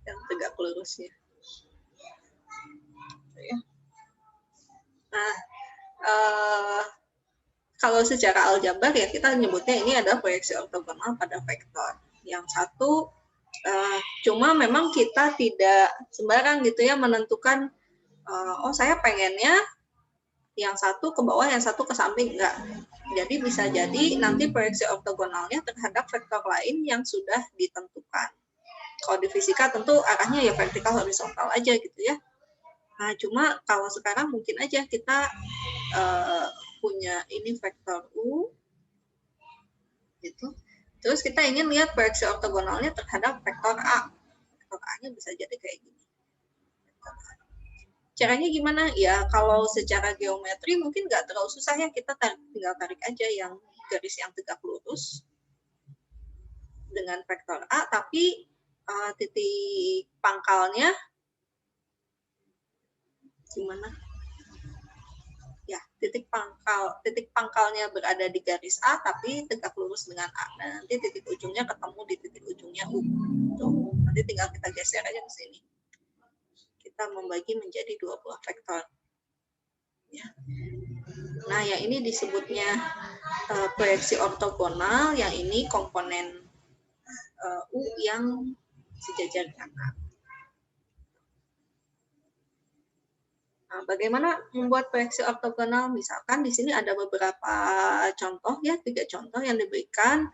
yang tegak lurusnya. Nah, kalau secara aljabar ya kita nyebutnya ini adalah proyeksi ortogonal pada vektor. Yang satu cuma memang kita tidak sembarang gitu ya menentukan oh saya pengennya yang satu ke bawah, yang satu ke samping, enggak. Jadi bisa jadi nanti proyeksi ortogonalnya terhadap vektor lain yang sudah ditentukan. Kalau di fisika tentu arahnya ya vertikal horizontal aja gitu ya. Nah, cuma kalau sekarang mungkin aja kita punya ini vektor U gitu. Terus kita ingin lihat proyeksi ortogonalnya terhadap vektor A. Vektor A-nya bisa jadi kayak gini. Caranya gimana? Ya kalau secara geometri mungkin nggak terlalu susah ya, kita tinggal tarik aja yang garis yang tegak lurus dengan vektor A, tapi titik pangkalnya gimana? Ya, titik pangkalnya berada di garis A tapi tegak lurus dengan A. Nah, nanti titik ujungnya ketemu di titik ujungnya U. Tuh, nanti tinggal kita geser aja ke sini. Kita membagi menjadi dua buah vektor. Ya. Nah, yang ini disebutnya proyeksi ortogonal, yang ini komponen U yang sejajar dengan A. Nah, bagaimana membuat proyeksi ortogonal? Misalkan di sini ada beberapa contoh ya, 3 contoh yang diberikan.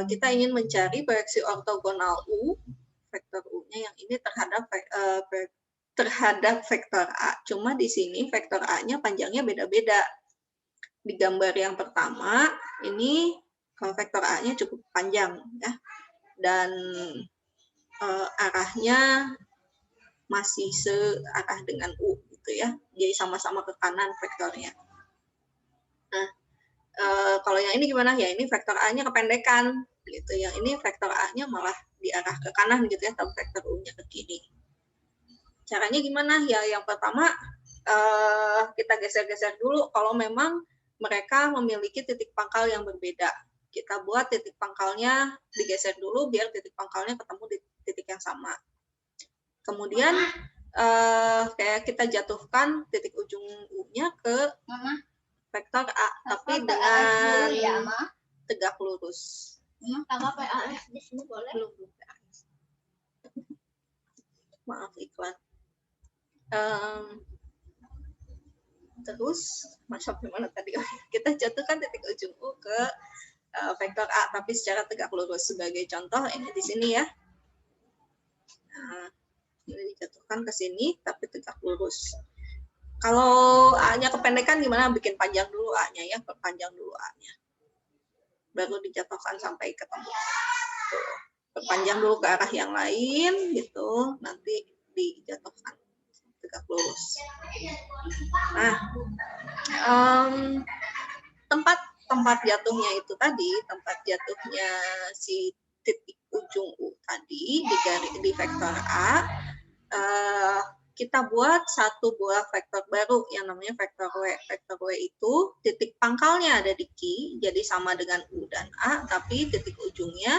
Kita ingin mencari proyeksi ortogonal U, vektor U-nya yang ini terhadap vektor A. Cuma di sini vektor A-nya panjangnya beda-beda. Di gambar yang pertama, ini vektor A-nya cukup panjang ya, dan arahnya masih searah dengan U gitu ya, jadi sama-sama ke kanan vektornya. Nah, kalau yang ini gimana? Ya ini vektor A-nya kependekan gitu, yang ini vektor A-nya malah diarah ke kanan gitu ya, tapi vektor U-nya ke kiri. Caranya gimana? Ya yang pertama kita geser-geser dulu kalau memang mereka memiliki titik pangkal yang berbeda. Kita buat titik pangkalnya digeser dulu biar titik pangkalnya ketemu di titik yang sama. Kemudian kayak kita jatuhkan titik ujung U-nya ke vektor A, tapi dengan tegak lurus. Kakak PAS di sini boleh? Belum PAS. Maaf iklan. Terus masuk gimana tadi? Kita jatuhkan titik ujung U ke vektor A, tapi secara tegak lurus. Sebagai contoh ini di sini ya. Nah, ini dijatuhkan ke sini, tapi tegak lurus. Kalau A-nya kependekan gimana? Bikin panjang dulu A-nya ya, perpanjang dulu A-nya. Baru dijatuhkan sampai ketemu. Tuh. Perpanjang dulu ke arah yang lain, gitu. Nanti dijatuhkan tegak lurus. Nah, tempat jatuhnya itu tadi, tempat jatuhnya si titik ujung U tadi di vektor A, kita buat satu buah vektor baru yang namanya vektor W. Vektor W itu titik pangkalnya ada di Q, jadi sama dengan U dan A, tapi titik ujungnya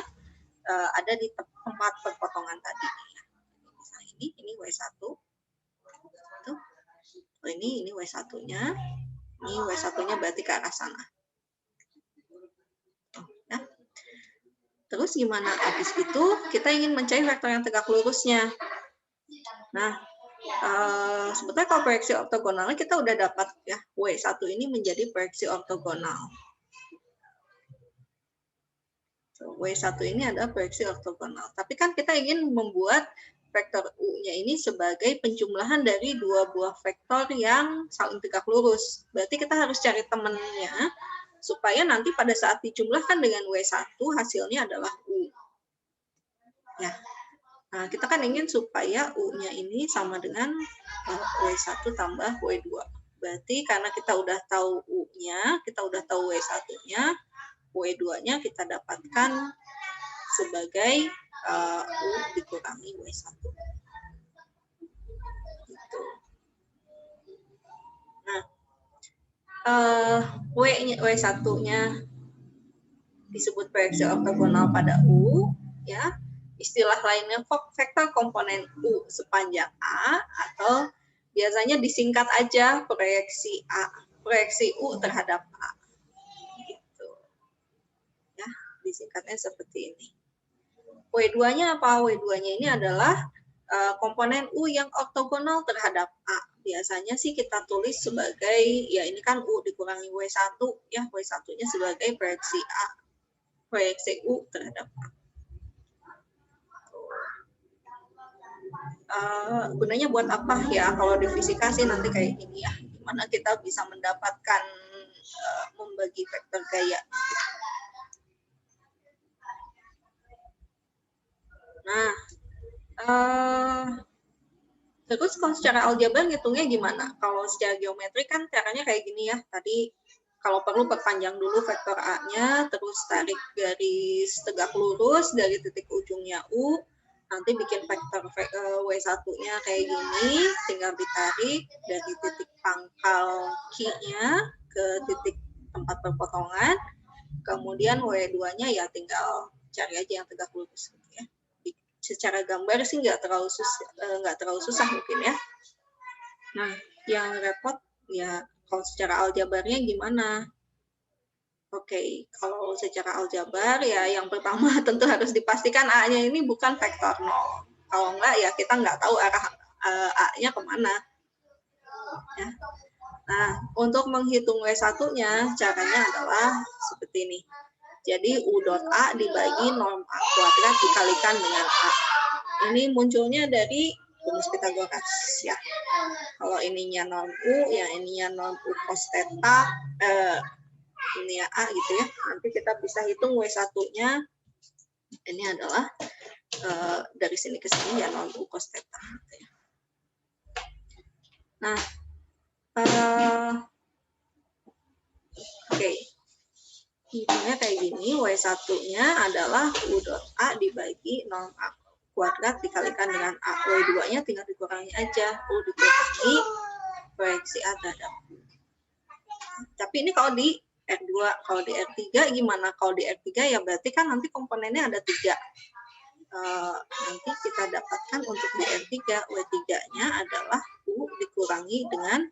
ada di tempat perpotongan tadi. Misalnya ini W1. Tuh. Ini W1-nya. Ini W1-nya berarti ke arah sana. Ya. Terus gimana? Habis itu kita ingin mencari vektor yang tegak lurusnya. Nah, sebetulnya kalau proyeksi ortogonalnya kita udah dapat ya, W1 ini menjadi proyeksi ortogonal. W1 ini adalah proyeksi ortogonal. Tapi kan kita ingin membuat vektor U-nya ini sebagai penjumlahan dari dua buah vektor yang saling tegak lurus. Berarti kita harus cari temannya supaya nanti pada saat dijumlahkan dengan W1 hasilnya adalah U. Ya. Nah, kita kan ingin supaya U-nya ini sama dengan W1 tambah W2. Berarti karena kita udah tahu U-nya, kita udah tahu W1-nya, W2-nya kita dapatkan sebagai U dikurangi W1. Gitu. Nah, W1-nya disebut proyeksi ortogonal pada U, ya. Istilah lainnya vektor komponen U sepanjang A, atau biasanya disingkat aja proyeksi A, proyeksi U terhadap A. Gitu. Ya, disingkatnya seperti ini. W2-nya apa? W2-nya ini adalah komponen U yang ortogonal terhadap A. Biasanya sih kita tulis sebagai, ya ini kan U dikurangi W1, ya W1-nya sebagai proyeksi A, proyeksi U terhadap A. Gunanya buat apa ya? Kalau di fisika sih nanti kayak gini ya, gimana kita bisa mendapatkan membagi vektor gaya. Nah, Terus kalau secara aljabar ngitungnya gimana? Kalau secara geometri kan caranya kayak gini ya. Tadi kalau perlu perpanjang dulu vektor A-nya, terus tarik garis tegak lurus dari titik ujungnya U, nanti bikin vektor W1-nya kayak gini, tinggal ditarik dari titik pangkal Q-nya ke titik tempat perpotongan, kemudian W2-nya ya tinggal cari aja yang tegak lurus gitu ya. Secara gambar sih nggak terlalu susah mungkin ya. Nah, yang repot ya kalau secara aljabarnya gimana? Oke, kalau secara aljabar ya yang pertama tentu harus dipastikan A-nya ini bukan vektor 0. Kalau enggak ya kita nggak tahu arah A-nya kemana. Ya. Nah, untuk menghitung W1-nya caranya adalah seperti ini. Jadi U dot A dibagi norm A kuadrat dikalikan dengan A. Ini munculnya dari rumus Pitagoras ya. Kalau ininya norm U, yang ininya norm U cos theta, ini ya A gitu ya. Nanti kita bisa hitung W1-nya. Ini adalah dari sini ke sini ya norm U cos theta. Gitu ya. Nah, oke. Hitungnya kayak gini, W1-nya adalah U dot A dibagi norm A kuadrat dikalikan dengan A. W2-nya tinggal dikurangi aja. U dikurangi proyeksi A terhadap U. Tapi ini kalau di R2, kalau di R3 gimana? Kalau di R3 ya berarti kan nanti komponennya ada 3. Nanti kita dapatkan untuk di R3, W3-nya adalah U dikurangi dengan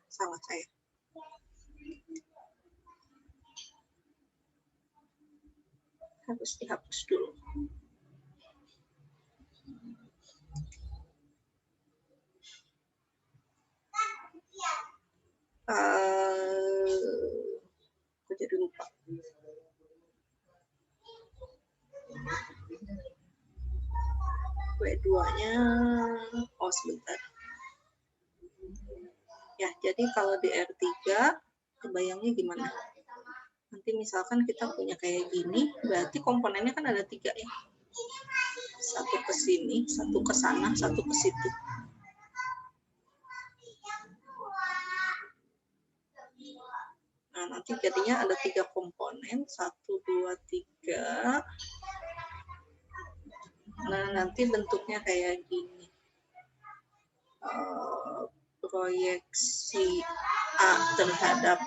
salah saya. Harus dihapus dulu. Aku jadi lupa. W2-nya, oh sebentar. Ya, jadi kalau di R3, kebayangnya gimana? Nanti misalkan kita punya kayak gini, berarti komponennya kan ada 3 ya. Satu ke sini, satu ke sana, satu ke situ. Nah, nanti jadinya ada 3 komponen, 1, 2, 3. Nah, nanti bentuknya kayak gini. Proyeksi A terhadap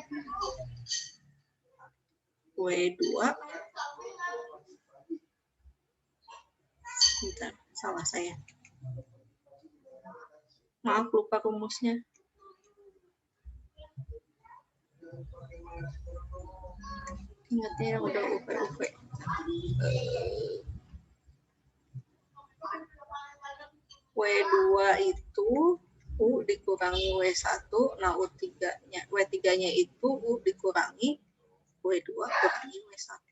W2. Bentar, salah saya. Maaf, lupa rumusnya. Ingatnya udah UP. W2 itu U dikurangi W1, nah W3-nya itu U dikurangi W2 kurangi W1.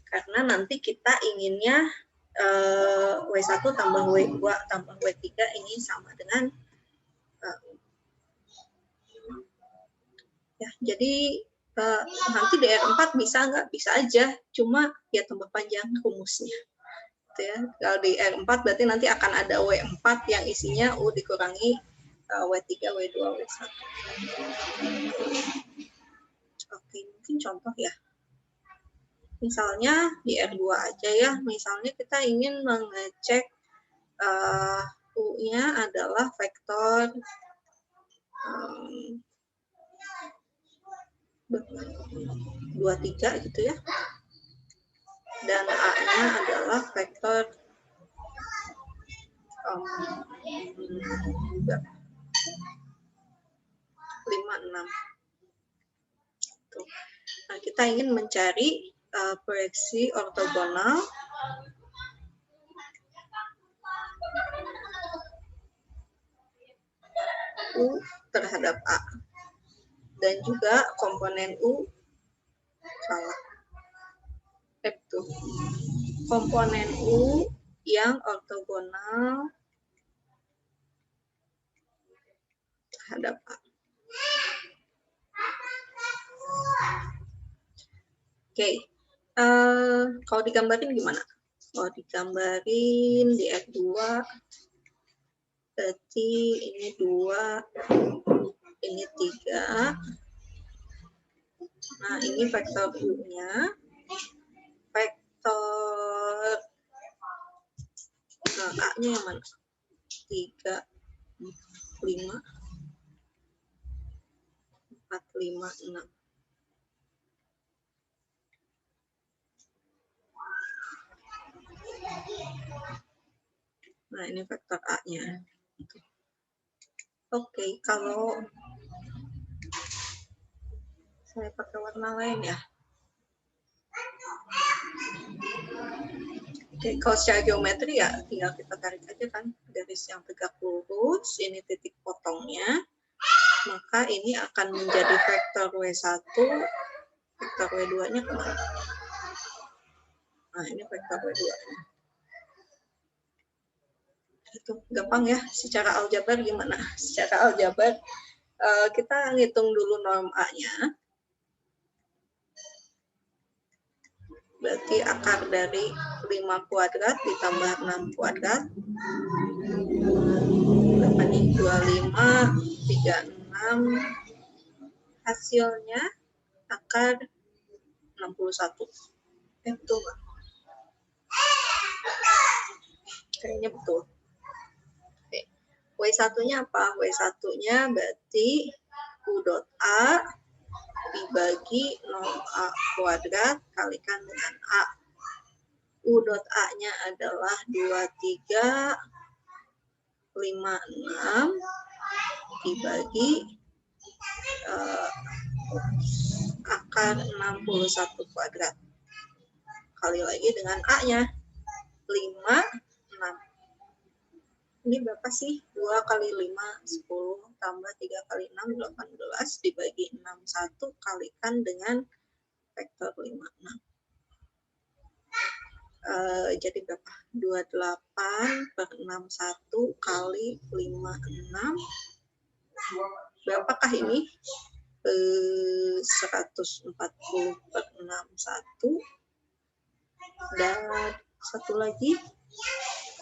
Karena nanti kita inginnya W1 tambah W2 tambah W3 ini sama dengan ya, jadi nanti di R4 bisa nggak? Bisa aja, cuma ya tambah panjang rumusnya. Ya. Kalau di R4 berarti nanti akan ada W4 yang isinya U dikurangi W3, W2, W1. Oke, mungkin contoh ya. Misalnya di R2 aja ya, misalnya kita ingin mengecek U-nya adalah vektor 23 gitu ya. Dan A-nya adalah vektor 5, 6. Nah, kita ingin mencari proyeksi ortogonal U terhadap A. Dan juga komponen U salah. Itu komponen U yang ortogonal terhadap A. Oke, kalau digambarin gimana? Kalau digambarin di F2, berarti ini 2, ini 3. Nah, ini vektor U-nya. Vektor A-nya yang mana? 3, 5, 4, 5, 6. Nah, ini vektor A-nya. Oke, kalau saya pakai warna lain ya. Oke, kalau secara geometri ya tinggal kita tarik aja kan garis yang tegak lurus, ini titik potongnya. Maka ini akan menjadi vektor W1, vektor W2-nya kemana? Nah, ini vektor W2-nya. Itu gampang ya, secara aljabar gimana? Secara aljabar kita ngitung dulu norm A-nya. Berarti akar dari 5 kuadrat ditambah 6 kuadrat. 8, 25, 36. Hasilnya akar 61. Betul nggak? Kayaknya betul. Oke. W1-nya apa? W1-nya berarti U dot A dibagi norm A kuadrat kalikan dengan A. U dot A-nya adalah 23, 56 dibagi akar 61 kuadrat. Kali lagi dengan A-nya. 5, 6. Ini berapa sih? 2 kali 5, 10, tambah 3 kali 6, 18, dibagi 61, kalikan dengan vektor 5, 6. Jadi berapa? 28 per 61 kali 5, 6. Berapakah ini? 140 per 61. Dan satu lagi.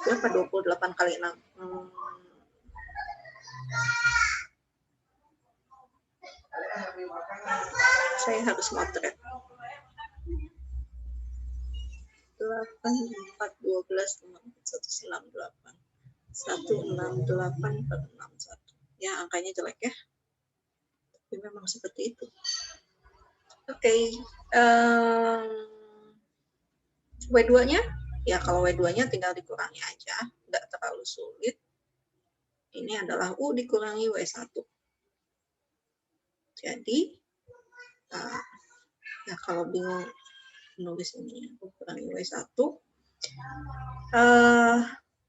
Berapa? 28 kali 6. Saya harus motret. 8, 4, 12, 168. 168 per 61. Ya, angkanya jelek ya. Tapi memang seperti itu. Oke. W2-nya? Ya, kalau W2-nya tinggal dikurangi aja. Nggak terlalu sulit. Ini adalah U dikurangi W1. Jadi, ya kalau bingung nulis ini, U kurangi W1.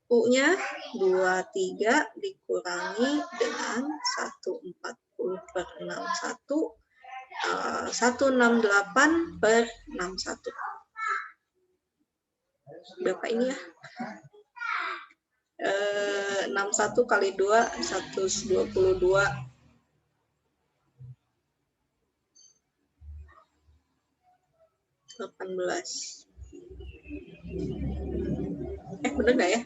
U-nya 23 dikurangi dengan 140 per 61. 168 per 61. Berapa ini ya? 61 kali 2, 122. 18. Bener nggak ya?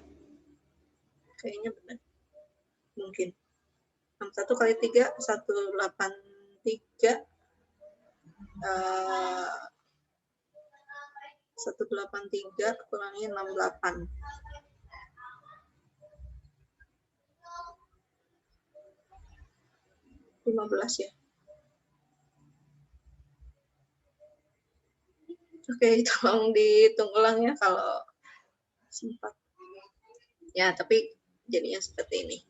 Kayaknya benar. Mungkin. 61 kali 3, 183. 183 kurangi 68. 15 ya. Oke, tolong dihitung ulang ya kalau sempat. Ya, tapi jadinya seperti ini.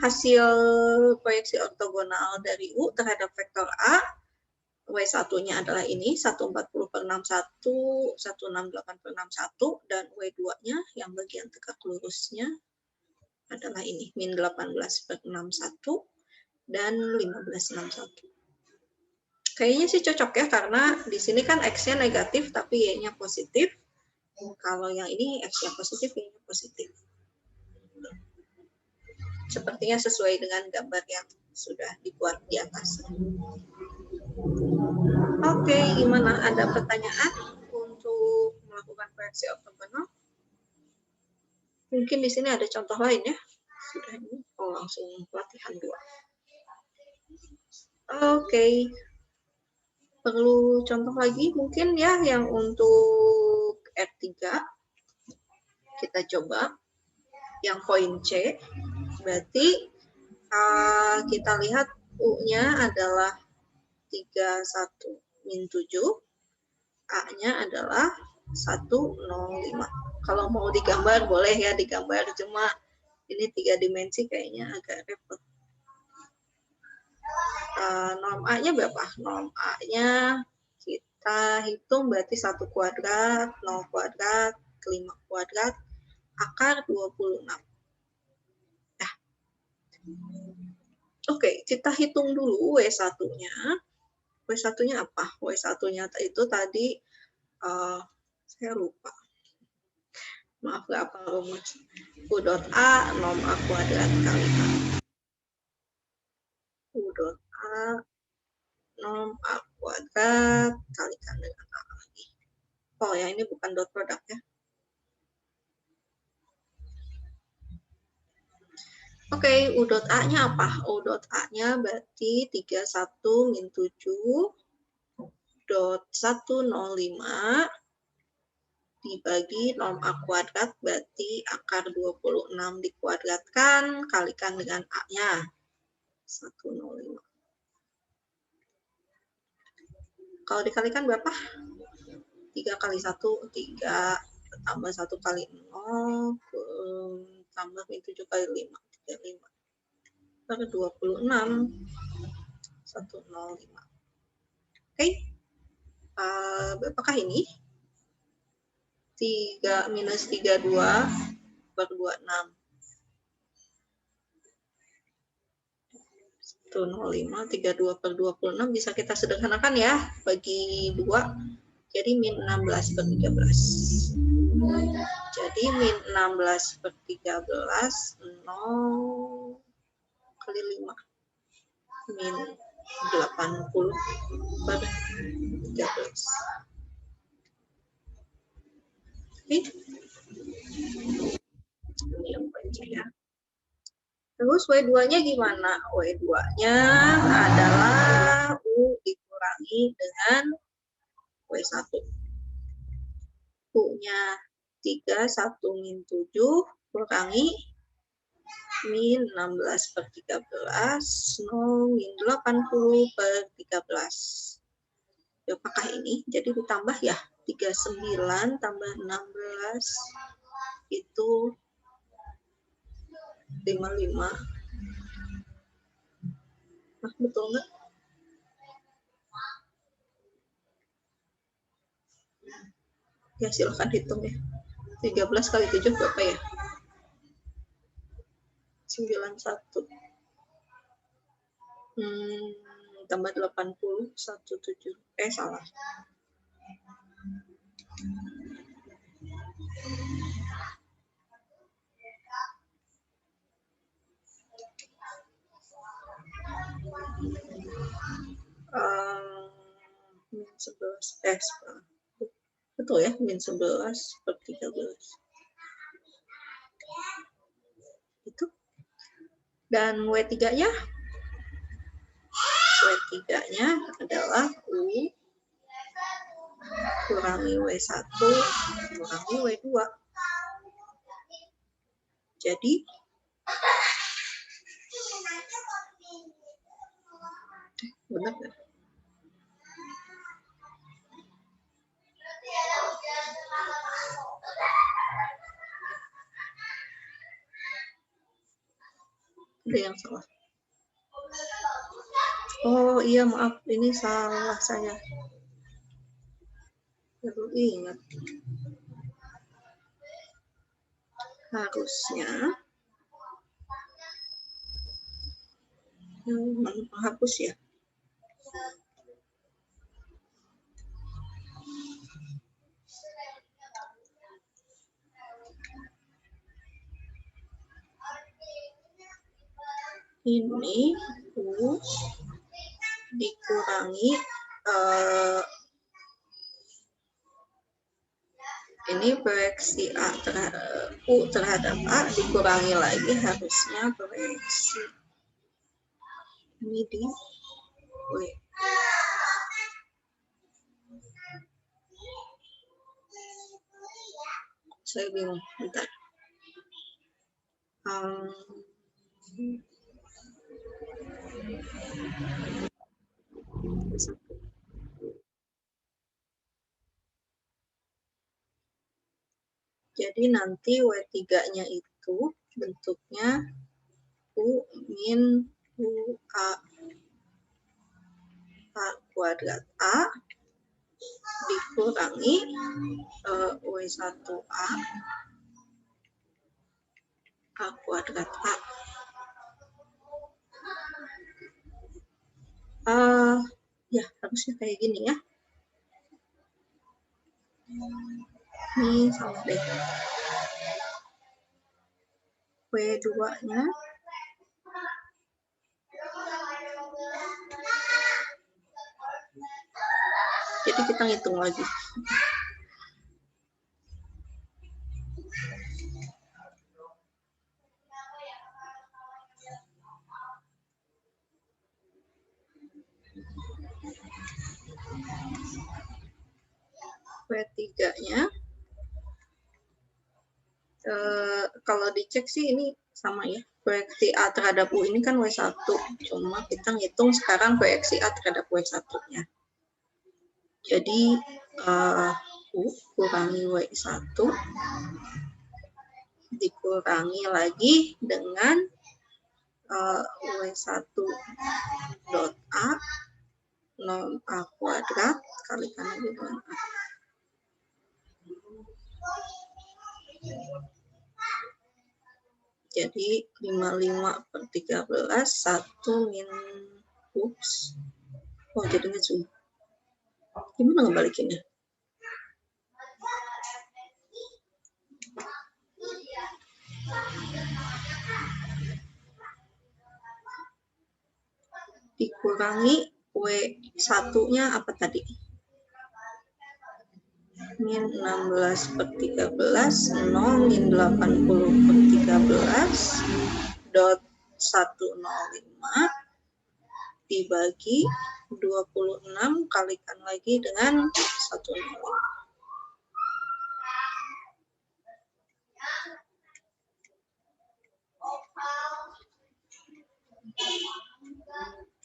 Hasil proyeksi ortogonal dari U terhadap vektor A, W1-nya adalah ini, 140 per 61, 168 per 61, dan W2-nya yang bagian tegak lurusnya adalah ini, min 18 per 61, dan 1561. Kayaknya sih cocok ya, karena di sini kan X-nya negatif, tapi Y-nya positif. Kalau yang ini X-nya positif, Y-nya positif. Sepertinya sesuai dengan gambar yang sudah dibuat di atas. Oke, gimana? Ada pertanyaan untuk melakukan koreksi ortogonal. Mungkin di sini ada contoh lain ya. Sudah ini. Oh, langsung pelatihan 2. Oke. Perlu contoh lagi mungkin ya yang untuk R3. Kita coba yang poin C. Berarti kita lihat U-nya adalah 31 min 7. A-nya adalah 105. Kalau mau digambar boleh ya digambar, cuma ini 3 dimensi kayaknya agak repot. Norm A-nya berapa? Norm A-nya kita hitung berarti 1 kuadrat, 0 kuadrat, 5 kuadrat, akar 26. Nah. Oke, kita hitung dulu W1-nya. W1-nya apa? W1-nya itu tadi, saya lupa. Maaf, nggak apa rumus. U dot A, norm A kuadrat kali A. U dot A, norm A kuadrat kalikan dengan A lagi. Oh ya, ini bukan dot product ya. Oke, U dot A-nya apa? U dot A-nya berarti 31 min 7 dot 105 dibagi norm A kuadrat, berarti akar 26 dikuadratkan, kalikan dengan A-nya. 105. Kalau dikalikan berapa? 3 kali 1, 3, tambah 1 kali 0, tambah 7 kali 5, 35. Per 26, 105. Oke. Berapakah ini? 3 minus 32 per 26. 105, 32 per 26 bisa kita sederhanakan ya, bagi 2. Jadi min 16 per 13. Jadi min 16 per 13, 0 kali 5. Min 80 per 13. Oke. Ini yang baca ya. Terus W2-nya gimana? W2-nya adalah U dikurangi dengan W1. U-nya 31 min 7 kurangi min 16 per 13, 0 min 80 per 13. Apakah ini? Jadi ditambah ya, 39 tambah 16 itu 55. Nah, betul nggak? Ya, silahkan hitung ya. 13 kali 7 berapa ya? 91. Tambah 80, 17. Salah. Min 11. Betul ya, min 11 per 13. Itu. Dan W3-nya? W3-nya adalah U kurangi W1 kurangi W2. Jadi, benar nggak? Ada yang salah. Oh iya, maaf, ini salah saya. Baru ingat. Harusnya menghapus ya. Ini U dikurangi Ini proyeksi U terhadap A dikurangi lagi harusnya proyeksi ini di W. Saya bingung, bentar. Jadi nanti W3-nya itu bentuknya U min UA A kuadrat A dikurangi W1A A kuadrat A. Ya, harusnya kayak gini ya. Ini sama deh. W2-nya jadi kita ngitung lagi. W3-nya kalau dicek sih ini sama ya. Proyeksi A terhadap U ini kan W1. Cuma kita ngitung sekarang proyeksi A terhadap W1-nya. Jadi U kurangi W1 dikurangi lagi dengan W1 dot A non A kuadrat kalikan lagi dengan A. Jadi 55/13 1 min ups. Oh jadinya zoom. Gimana ngebalikinnya? Dikurangi W1-nya apa tadi? Min 16/13 0 min 80/13 dot 105 dibagi 26 kalikan lagi dengan 105.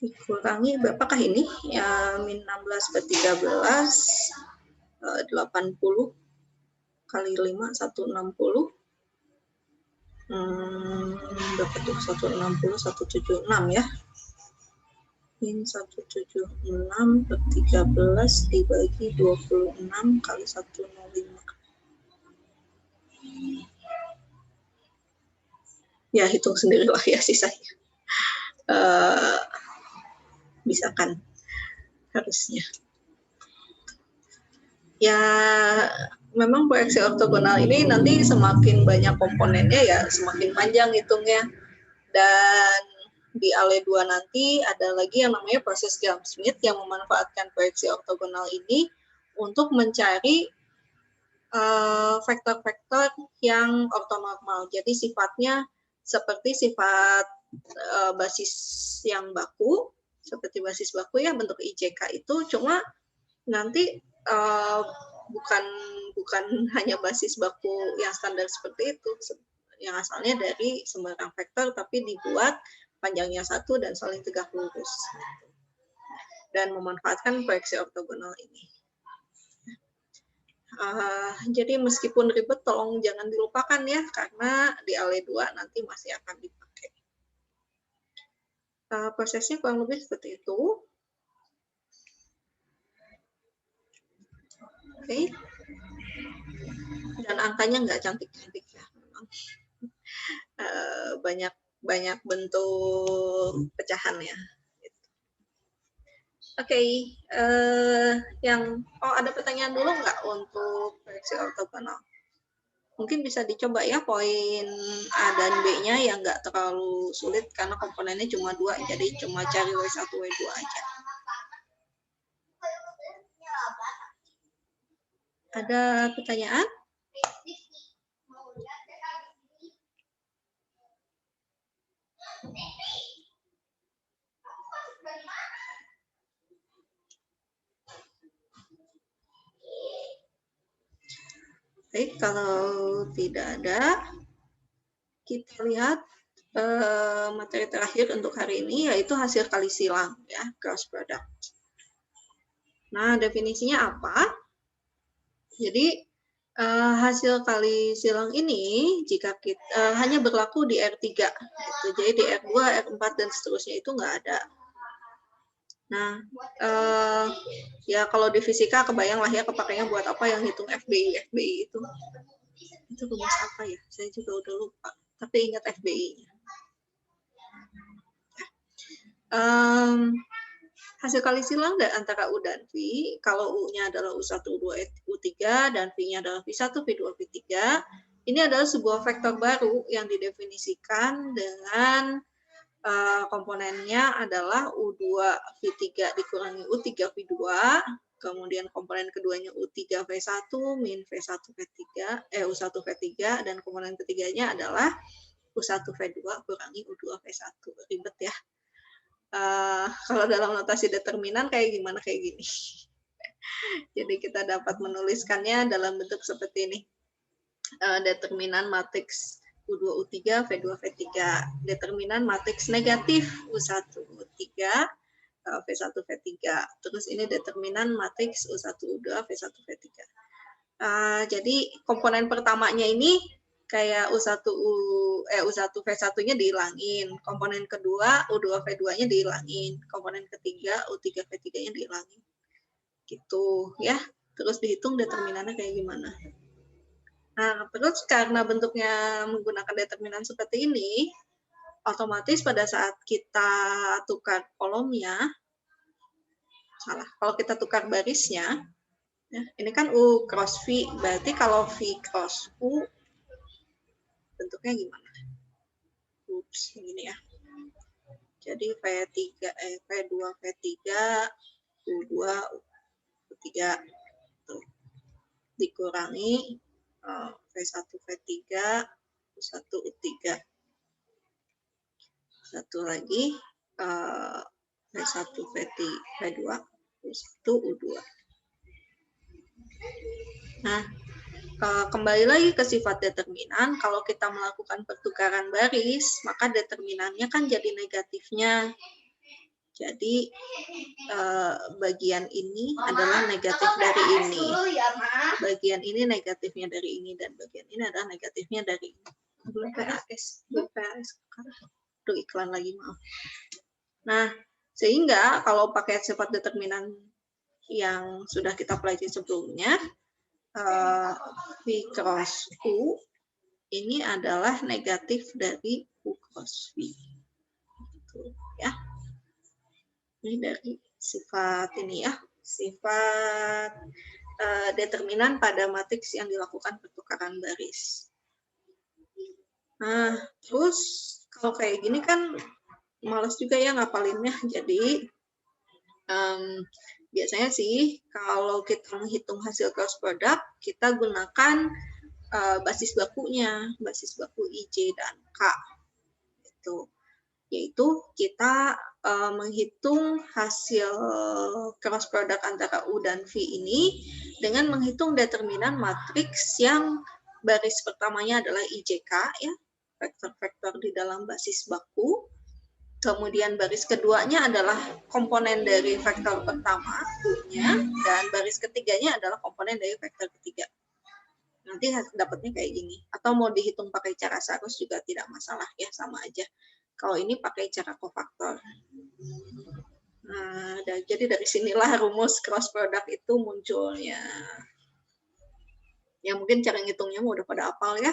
Dikurangi berapakah ini? Ya, min 16/13 80 kali 5 160. Berapa tuh? 160 176 ya. Min 176/13 dibagi 26 kali 105. Ya hitung sendiri lah ya sisanya. Bisa kan harusnya. Ya memang proyeksi ortogonal ini nanti semakin banyak komponennya ya semakin panjang hitungnya. Dan di ALE 2 nanti ada lagi yang namanya proses Gram-Schmidt yang memanfaatkan proyeksi ortogonal ini untuk mencari vektor-vektor yang ortonormal. Jadi sifatnya seperti sifat basis yang baku, seperti basis baku ya bentuk IJK itu, cuma nanti bukan hanya basis baku yang standar seperti itu, yang asalnya dari sembarang vektor tapi dibuat panjangnya 1 dan saling tegak lurus dan memanfaatkan proyeksi ortogonal ini. Jadi meskipun ribet tolong jangan dilupakan ya karena di ALE 2 nanti masih akan dipakai. Prosesnya kurang lebih seperti itu. Oke. Dan angkanya nggak cantik-cantik ya. Banyak bentuk pecahannya. Oke. Ada pertanyaan dulu nggak untuk proyeksi ortogonal? Mungkin bisa dicoba ya poin A dan B-nya yang nggak terlalu sulit karena komponennya cuma 2, jadi cuma cari W1, W2 aja. Ada pertanyaan? Baik, kalau tidak ada, kita lihat materi terakhir untuk hari ini, yaitu hasil kali silang, ya, cross product. Nah, definisinya apa? Jadi, hasil kali silang ini jika kita hanya berlaku di R3 gitu. Jadi di R2, R4 dan seterusnya itu nggak ada. Nah, ya kalau di fisika kebayang lah ya kepakainya buat apa yang hitung FBI itu. Itu rumus apa ya? Saya juga udah lupa. Tapi ingat FBI-nya. Hasil kali silang antara U dan V, kalau U-nya adalah U1, U2, U3, dan V-nya adalah V1, V2, V3, ini adalah sebuah vektor baru yang didefinisikan dengan komponennya adalah U2, V3 dikurangi U3, V2, kemudian komponen keduanya U3, V1, min V1, V3, U1, V3, dan komponen ketiganya adalah U1, V2, kurangi U2, V1. Ribet ya. Kalau dalam notasi determinan kayak gimana kayak gini. Jadi kita dapat menuliskannya dalam bentuk seperti ini. Determinan matriks U2, U3, V2, V3. Determinan matriks negatif U1, U3, V1, V3. Terus ini determinan matriks U1, U2, V1, V3. Jadi komponen pertamanya ini kayak U1 V1-nya dihilangin, komponen kedua U2 V2-nya dihilangin, komponen ketiga U3 V3-nya dihilangin. Gitu ya. Terus dihitung determinannya kayak gimana. Nah, terus karena bentuknya menggunakan determinan seperti ini, otomatis pada saat kita tukar kolomnya, kalau kita tukar barisnya, ya, ini kan U cross V, berarti kalau V cross U, bentuknya gimana? Ups, gini ya. Jadi V2, V3, U2, U3 tuh. Dikurangi V1, V3, U1, U3. Satu lagi V1, V2, U1, U2. Nah, kembali lagi ke sifat determinan, kalau kita melakukan pertukaran baris, maka determinannya kan jadi negatifnya. Jadi bagian ini adalah negatif dari ini. Bagian ini negatifnya dari ini, dan bagian ini adalah negatifnya dari ini. Belum PAS. Aduh, iklan lagi, maaf. Nah, sehingga kalau pakai sifat determinan yang sudah kita pelajari sebelumnya, V cross U ini adalah negatif dari U cross V. Gitu, ya. Ini dari sifat ini ya, sifat determinan pada matriks yang dilakukan pertukaran baris. Nah, terus kalau kayak gini kan males juga ya ngapalinnya. Jadi biasanya sih kalau kita menghitung hasil cross product, kita gunakan basis bakunya, basis baku IJ dan K. Gitu. Yaitu kita menghitung hasil cross product antara U dan V ini dengan menghitung determinan matriks yang baris pertamanya adalah IJK, ya, vektor-vektor di dalam basis baku. Kemudian baris keduanya adalah komponen dari vektor pertama, U-nya, dan baris ketiganya adalah komponen dari vektor ketiga. Nanti dapatnya kayak gini. Atau mau dihitung pakai cara sarus juga tidak masalah, ya, sama aja. Kalau ini pakai cara kofaktor. Nah, jadi dari sinilah rumus cross product itu munculnya. Ya mungkin cara ngitungnya udah pada hafal ya.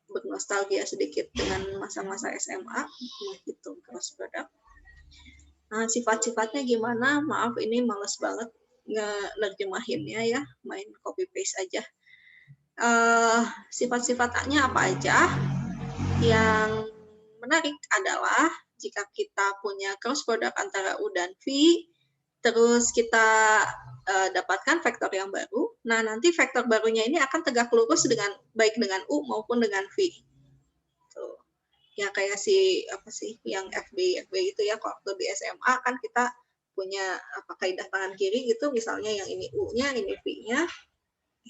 Bernostalgia sedikit dengan masa-masa SMA, menghitung cross product. Nah, sifat-sifatnya gimana? Maaf, ini males banget ngerjemahinnya ya, main copy paste aja. Sifat-sifatnya apa aja? Yang menarik adalah jika kita punya cross product antara U dan V, terus kita dapatkan vektor yang baru. Nah, nanti vektor barunya ini akan tegak lurus dengan baik dengan U maupun dengan V. Tuh. Ya kayak yang FB itu ya, waktu di SMA kan kita punya kaidah tangan kiri gitu, misalnya yang ini U-nya, ini V-nya.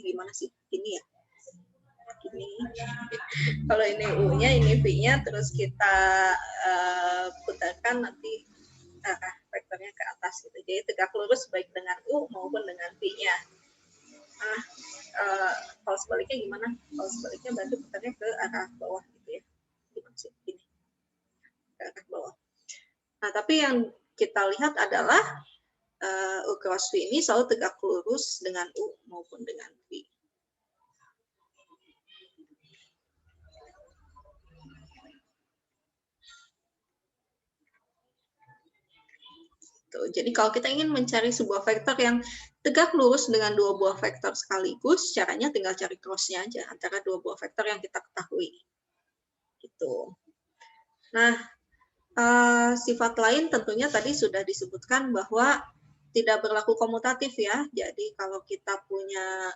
gimana sih? Ini ya. Ini. Kalau ini U-nya, ini V-nya, terus kita putarkan nanti arah vektornya ke atas gitu. Jadi tegak lurus baik dengan U maupun dengan V-nya. Nah, kalau sebaliknya gimana? Kalau sebaliknya berarti putarnya ke arah bawah gitu ya. Gimana sih? Ini. Ke arah bawah. Nah, tapi yang kita lihat adalah U cross V ini selalu tegak lurus dengan U maupun dengan V. Jadi kalau kita ingin mencari sebuah vektor yang tegak lurus dengan dua buah vektor sekaligus, caranya tinggal cari cross-nya aja antara dua buah vektor yang kita ketahui. Gitu. Nah, sifat lain tentunya tadi sudah disebutkan bahwa tidak berlaku komutatif ya. Jadi kalau kita punya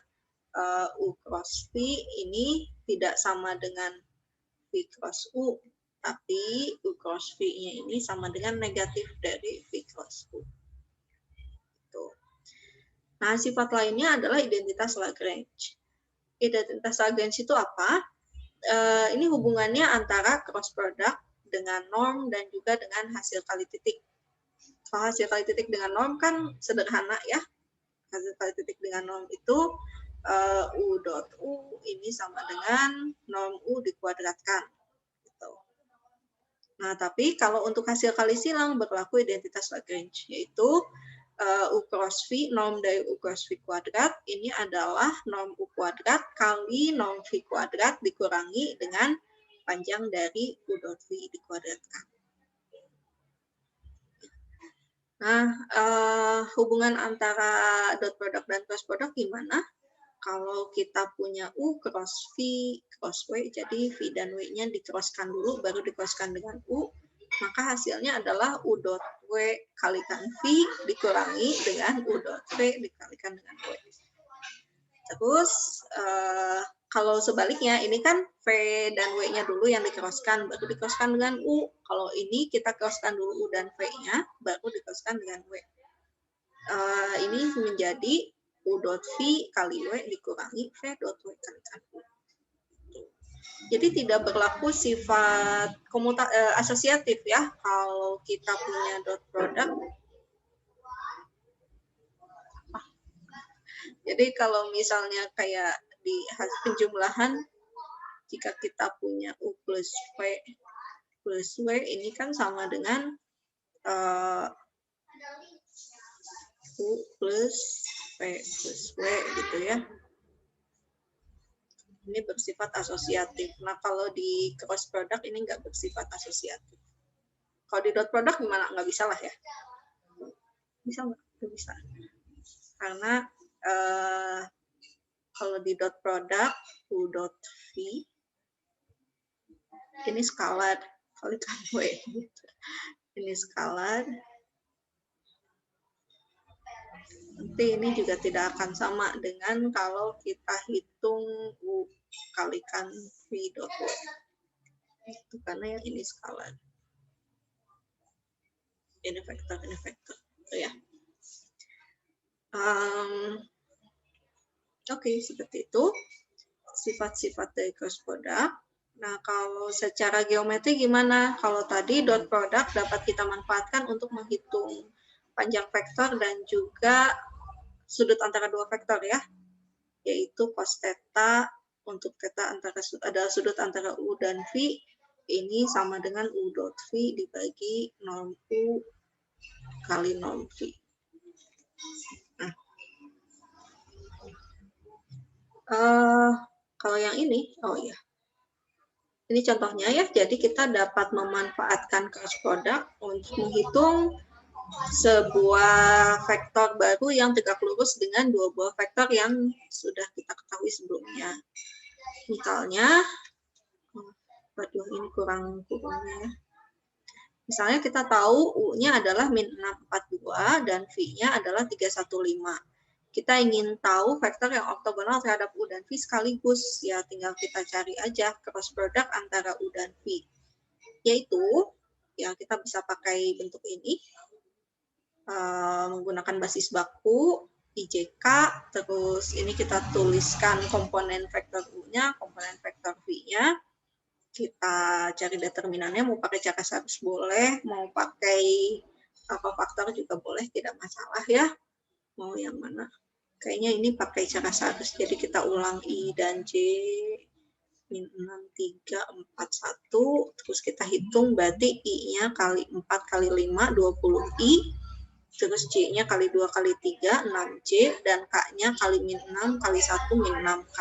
U cross V ini tidak sama dengan V cross U, tapi U cross V-nya ini sama dengan negatif dari V cross U. Gitu. Nah, sifat lainnya adalah identitas Lagrange. Identitas Lagrange itu apa? Ini hubungannya antara cross product dengan norm dan juga dengan hasil kali titik. Kalau hasil kali titik dengan norm kan sederhana ya. Hasil kali titik dengan norm itu U dot U ini sama dengan norm U dikuadratkan. Gitu. Nah, tapi kalau untuk hasil kali silang berlaku identitas Lagrange, yaitu U cross V, norm dari U cross V kuadrat, ini adalah norm U kuadrat kali norm V kuadrat dikurangi dengan panjang dari U dot V dikuadratkan. Nah, hubungan antara dot product dan cross product gimana? Kalau kita punya U cross V, cross W, jadi V dan W-nya di-crosskan dulu, baru di-crosskan dengan U, maka hasilnya adalah U dot W kalikan V dikurangi dengan U dot V dikalikan dengan W. Terus, kalau sebaliknya, ini kan V dan W-nya dulu yang di-crosskan, baru di-crosskan dengan U. Kalau ini kita crosskan dulu U dan V-nya, baru di-crosskan dengan W. Ini menjadi U dot V kali W dikurangi V dot W kalikan U. Jadi tidak berlaku sifat asosiatif ya kalau kita punya dot product. Jadi kalau misalnya kayak di penjumlahan, jika kita punya U plus W ini kan sama dengan U plus V plus W gitu ya. Ini bersifat asosiatif. Nah, kalau di cross product ini nggak bersifat asosiatif. Kalau di dot product gimana? Nggak bisa lah ya. Bisa nggak? Nggak bisa. Karena kalau di dot product, U dot V, ini skalar, kalikan W. Ini skalar. Nanti ini juga tidak akan sama dengan kalau kita hitung U kalikan V dot W. Itu karena yang ini skalar. Ini vektor, ini vektor. Ya. Oke, seperti itu sifat-sifat dari cross product. Nah, kalau secara geometri gimana? Kalau tadi dot product dapat kita manfaatkan untuk menghitung panjang vektor dan juga sudut antara dua vektor ya, yaitu cos theta. Untuk theta adalah sudut antara U dan V, ini sama dengan U dot V dibagi norm U kali norm V. Nah, kalau yang ini, oh ya, ini contohnya ya. Jadi kita dapat memanfaatkan cross product untuk menghitung sebuah vektor baru yang tegak lurus dengan dua buah vektor yang sudah kita ketahui sebelumnya. Misalnya, waduh ini kurangnya ya. Misalnya kita tahu U-nya adalah min 642 dan V-nya adalah 315. Kita ingin tahu vektor yang ortogonal terhadap U dan V sekaligus, ya tinggal kita cari aja cross product antara U dan V. Yaitu, ya kita bisa pakai bentuk ini, menggunakan basis baku, IJK, terus ini kita tuliskan komponen vektor U-nya, komponen vektor V-nya. Kita cari determinannya, mau pakai cakras harus boleh, mau pakai apa faktor juga boleh, tidak masalah ya. Mau yang mana? Kayaknya ini pakai cakras harus, jadi kita ulang I dan J, min 6, 3, 4, 1, terus kita hitung berarti I-nya kali 4 kali 5, 20I, terus J-nya kali 2 kali 3, 6J, dan K-nya kali min 6 kali 1, min 6K.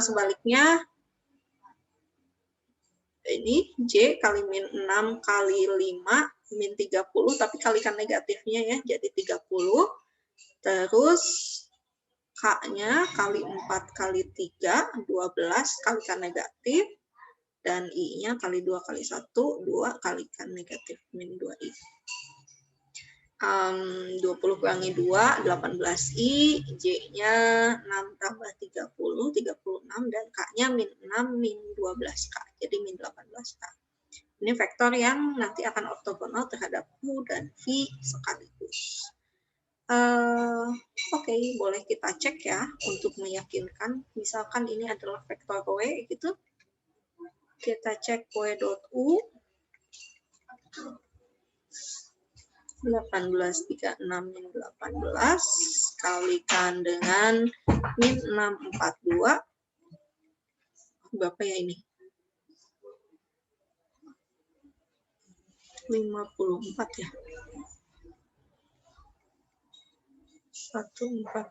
Sebaliknya, ini J kali min 6 kali 5, min 30, tapi kalikan negatifnya ya, jadi 30. Terus K-nya kali 4 kali 3, 12, kalikan negatif. Dan I-nya kali 2 kali 1, 2, kalikan negatif, min 2I. 20 kurangi 2, 18I, J-nya 6 tambah 30, 36, dan K-nya min 6, min 12K, jadi min 18K. Ini vektor yang nanti akan ortogonal terhadap U dan V sekaligus. Oke, boleh kita cek ya untuk meyakinkan. Misalkan ini adalah vektor W gitu. Kita cek W.U 1836 min 18 kalikan dengan min 642. Berapa ya ini? 54 ya. 144.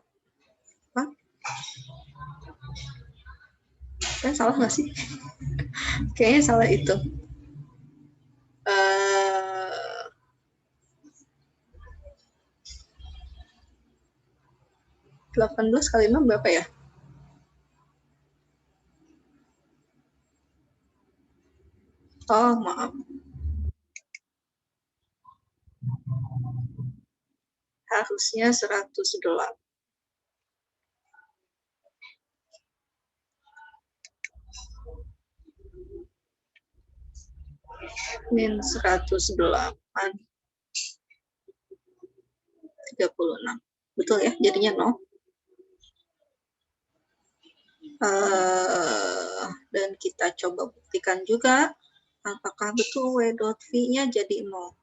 Kan salah nggak sih? Kayaknya salah itu. 18 kali 6 berapa ya? Oh, maaf. Harusnya 108. Min 108. 36. Betul ya? Jadinya 0. Dan kita coba buktikan juga apakah betul W.V-nya jadi 0.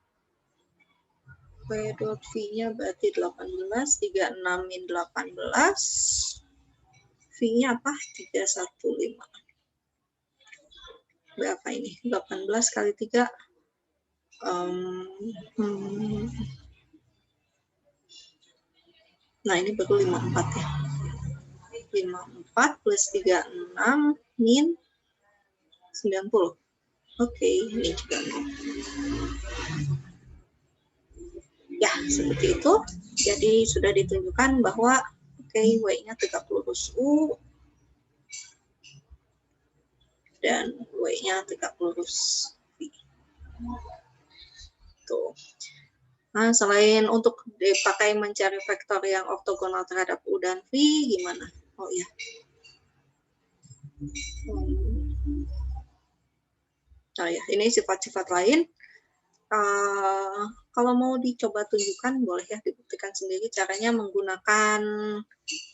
W.V-nya berarti 18, 36 min 18. V-nya apa? 315. Berapa ini? 18 kali 3. Nah, ini baru 54 ya. 54 plus 36 min 90. Oke, ini juga 0. Ya, seperti itu. Jadi sudah ditunjukkan bahwa W-nya tegak lurus U dan W-nya tegak lurus V. Tuh. Nah, selain untuk dipakai mencari vektor yang ortogonal terhadap U dan V, gimana? Oh ya. Oh ya, ini sifat-sifat lain. Kalau mau dicoba tunjukkan, boleh ya dibuktikan sendiri caranya menggunakan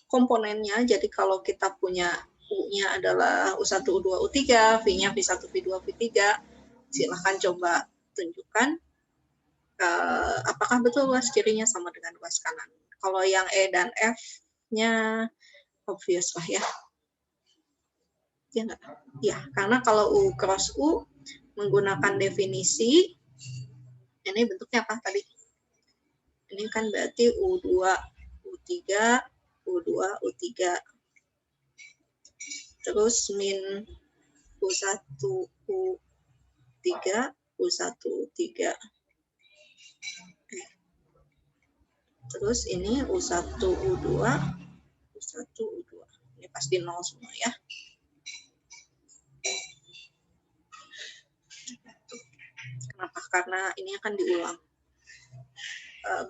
komponennya. Jadi kalau kita punya U-nya adalah U1, U2, U3, V-nya V1, V2, V3, silahkan coba tunjukkan apakah betul luas kirinya sama dengan luas kanan. Kalau yang E dan F-nya obvious lah ya. Ya enggak? Ya, karena kalau U cross U menggunakan definisi, ini bentuknya apa tadi? Ini kan berarti U2, U3, U2, U3. Terus min U1, U3, U1, U3. Terus ini U1, U2, U1, U2. Ini pasti 0 semua ya. Kenapa? Karena ini akan diulang.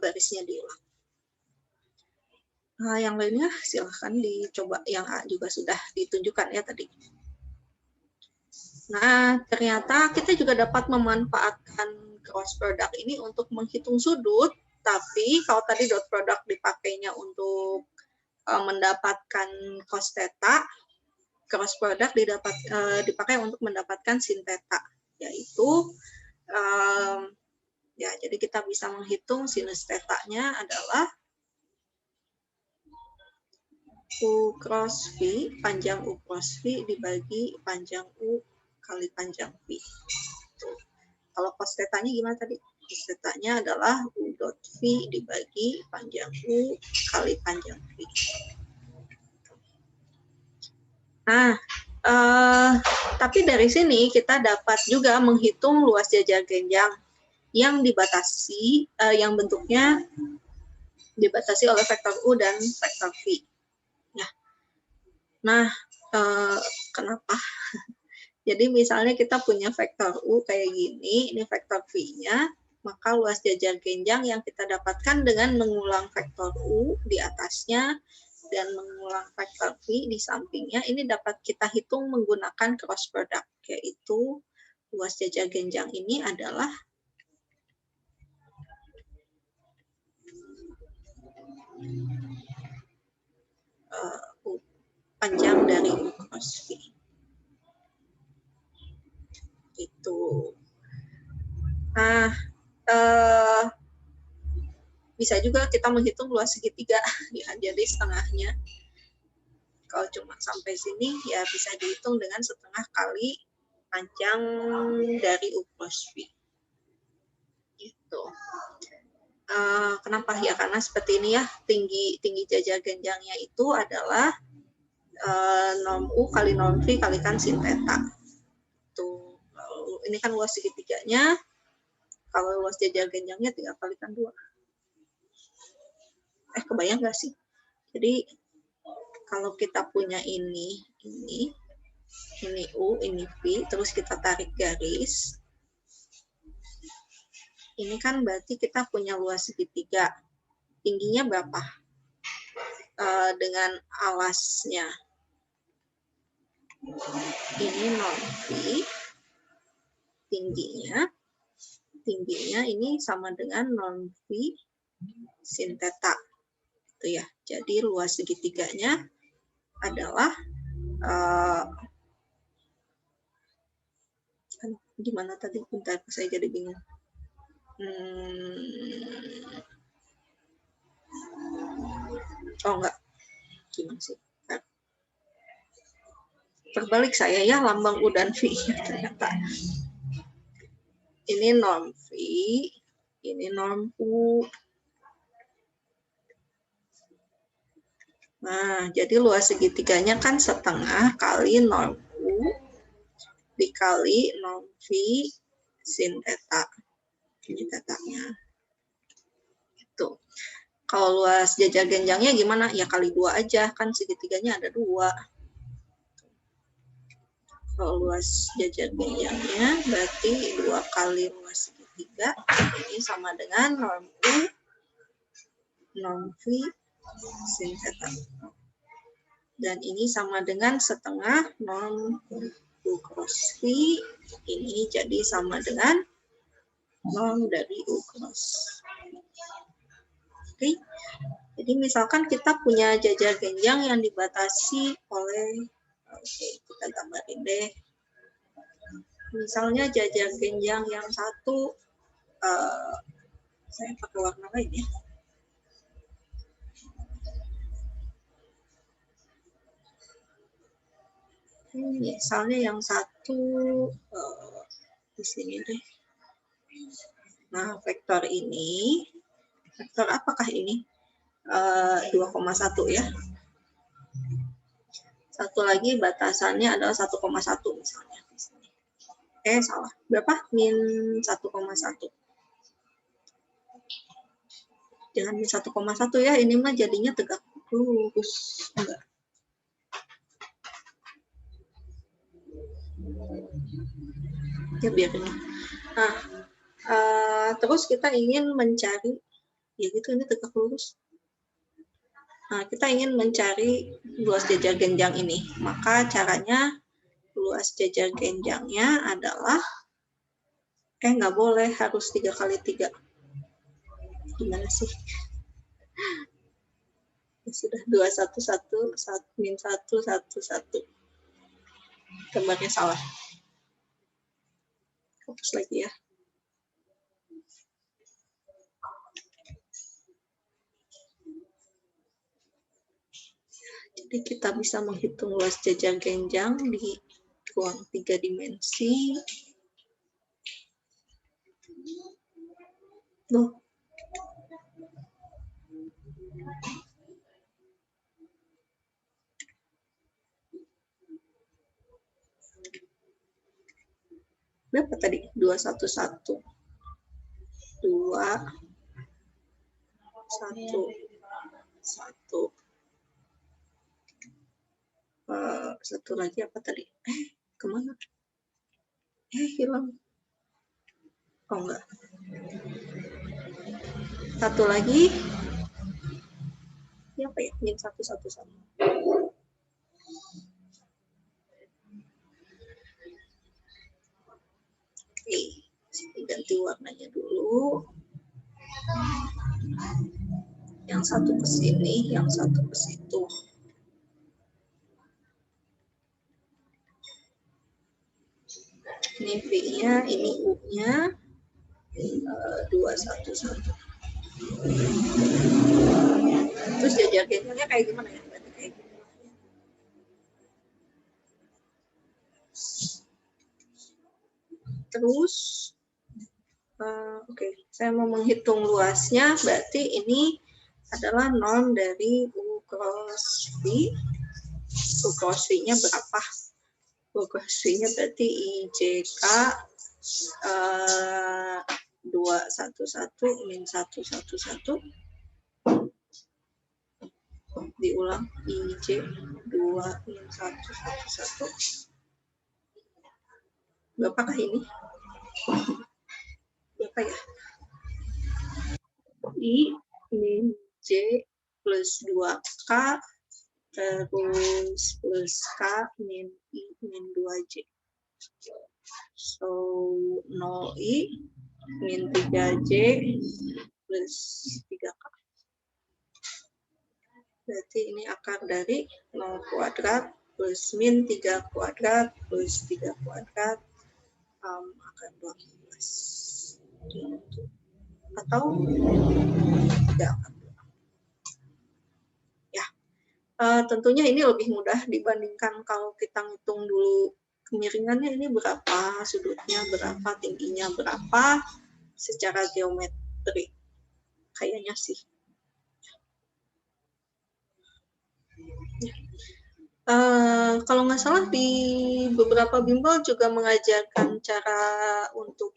Barisnya diulang. Nah, yang lainnya silahkan dicoba. Yang A juga sudah ditunjukkan ya tadi. Nah, ternyata kita juga dapat memanfaatkan cross product ini untuk menghitung sudut Tapi kalau tadi dot product dipakainya untuk mendapatkan cos theta, cross product dipakai untuk mendapatkan sin theta, yaitu ya jadi kita bisa menghitung sinus theta-nya adalah U cross V, panjang U cross V dibagi panjang U kali panjang V. Tuh. Kalau cos theta-nya gimana tadi? Cos theta-nya adalah U dot V dibagi panjang U kali panjang V. Nah, tapi dari sini kita dapat juga menghitung luas jajar genjang yang dibatasi, yang bentuknya dibatasi oleh vektor U dan vektor V. Nah, kenapa? Jadi misalnya kita punya vektor U kayak gini, ini vektor V-nya, maka luas jajar genjang yang kita dapatkan dengan mengulang vektor U di atasnya dan mengulang vektor V di sampingnya, ini dapat kita hitung menggunakan cross product, yaitu luas jajar genjang ini adalah panjang dari U cross V. Itu. Nah, bisa juga kita menghitung luas segitiga, ya, jadi setengahnya. Kalau cuma sampai sini, ya bisa dihitung dengan setengah kali panjang dari U cross V. Gitu. Kenapa ya? Karena seperti ini ya, tinggi jajar genjangnya itu adalah norm U kali norm V kalikan sin theta. Tuh, ini kan luas segitiganya. Kalau luas jajar genjangnya 3 kalikan 2. Kebayang nggak sih? Jadi kalau kita punya ini U, ini V, terus kita tarik garis. Ini kan berarti kita punya luas segitiga. Tingginya berapa? Dengan alasnya. Ini norm V. Tingginya ini sama dengan norm V sin theta. Itu ya. Jadi luas segitiganya adalah gimana tadi? Bentar, saya jadi bingung. Oh enggak, gimana sih? Terbalik saya ya, lambang U dan V ternyata. Ini norm V, ini norm U. Nah, jadi luas segitiganya kan setengah kali norm U dikali norm V sin theta. Ini tetanya. Itu. Kalau luas jajar genjangnya gimana? Ya kali 2 aja, kan segitiganya ada 2. Kalau luas jajar genjangnya berarti 2 kali luas segitiga. Ini sama dengan norm U, norm V, sin theta. Dan ini sama dengan setengah norm U cross V. Ini jadi sama dengan norm dari U cross. Oke. Jadi misalkan kita punya jajar genjang yang dibatasi oleh, kita gambarin deh. Misalnya jajar genjang yang satu, saya pakai warna lain ya. Misalnya yang satu di sini deh. Nah, vektor ini, vektor apakah ini? 2,1 ya. Satu lagi batasannya adalah 1,1 misalnya. Salah. Berapa? Min 1,1. Jangan min 1,1 ya, ini mah jadinya tegak lurus. Enggak. Ya biar ini. Nah, terus kita ingin mencari, ya gitu, ini tegak lurus. Nah, kita ingin mencari luas jajar genjang ini. Maka caranya luas jajar genjangnya adalah, nggak boleh, harus 3 kali 3. gimana sih? Ya sudah 211 min 111. Gambarnya salah. Hapus lagi ya. Jadi kita bisa menghitung luas jajar genjang di ruang 3 dimensi. Loh. Berapa tadi? 211. 2 1 1. Satu lagi apa tadi? Kemana? Hilang. Oh enggak. Satu lagi. Ini apa ya? Min 111. Oke, ganti warnanya dulu. Yang satu ke sini, yang satu ke situ. Ini V-nya, ini U-nya. 211. Terus jajar genjangnya kayak gimana ya? Berarti kayak gini. Terus, oke, saya mau menghitung luasnya, berarti ini adalah norm dari U cross V. U cross V-nya berapa? U cross V-nya berarti IJK 211 min 111. Diulang IJ 2 min 111. Berapakah ini? Berapa ya? I min J plus 2K terus plus K min I min 2J. So 0I min 3J plus 3K. Berarti ini akar dari 0 kuadrat plus min 3 kuadrat plus 3 kuadrat akar 12. Atau 3 akar 2. Ya, tentunya ini lebih mudah dibandingkan kalau kita ngitung dulu kemiringannya ini berapa, sudutnya berapa, tingginya berapa, secara geometri. Kayaknya sih. Kalau nggak salah di beberapa bimbel juga mengajarkan cara untuk,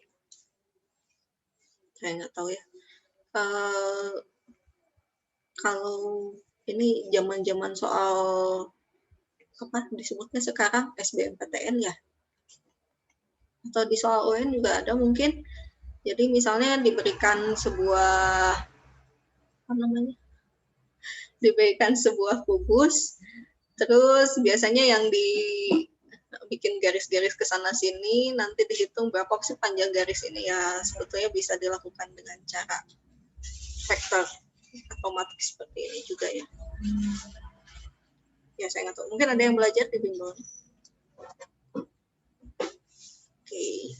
saya nggak tahu ya, kalau ini zaman-zaman soal apa disebutnya sekarang SBMPTN ya, atau di soal UN juga ada mungkin. Jadi misalnya diberikan sebuah apa namanya, diberikan sebuah kubus, terus biasanya yang dibikin garis-garis ke sana sini, nanti dihitung berapa sih panjang garis ini, ya sebetulnya bisa dilakukan dengan cara vektor otomatis seperti ini juga ya. Ya saya nggak tahu, mungkin ada yang belajar di bimbel. Oke.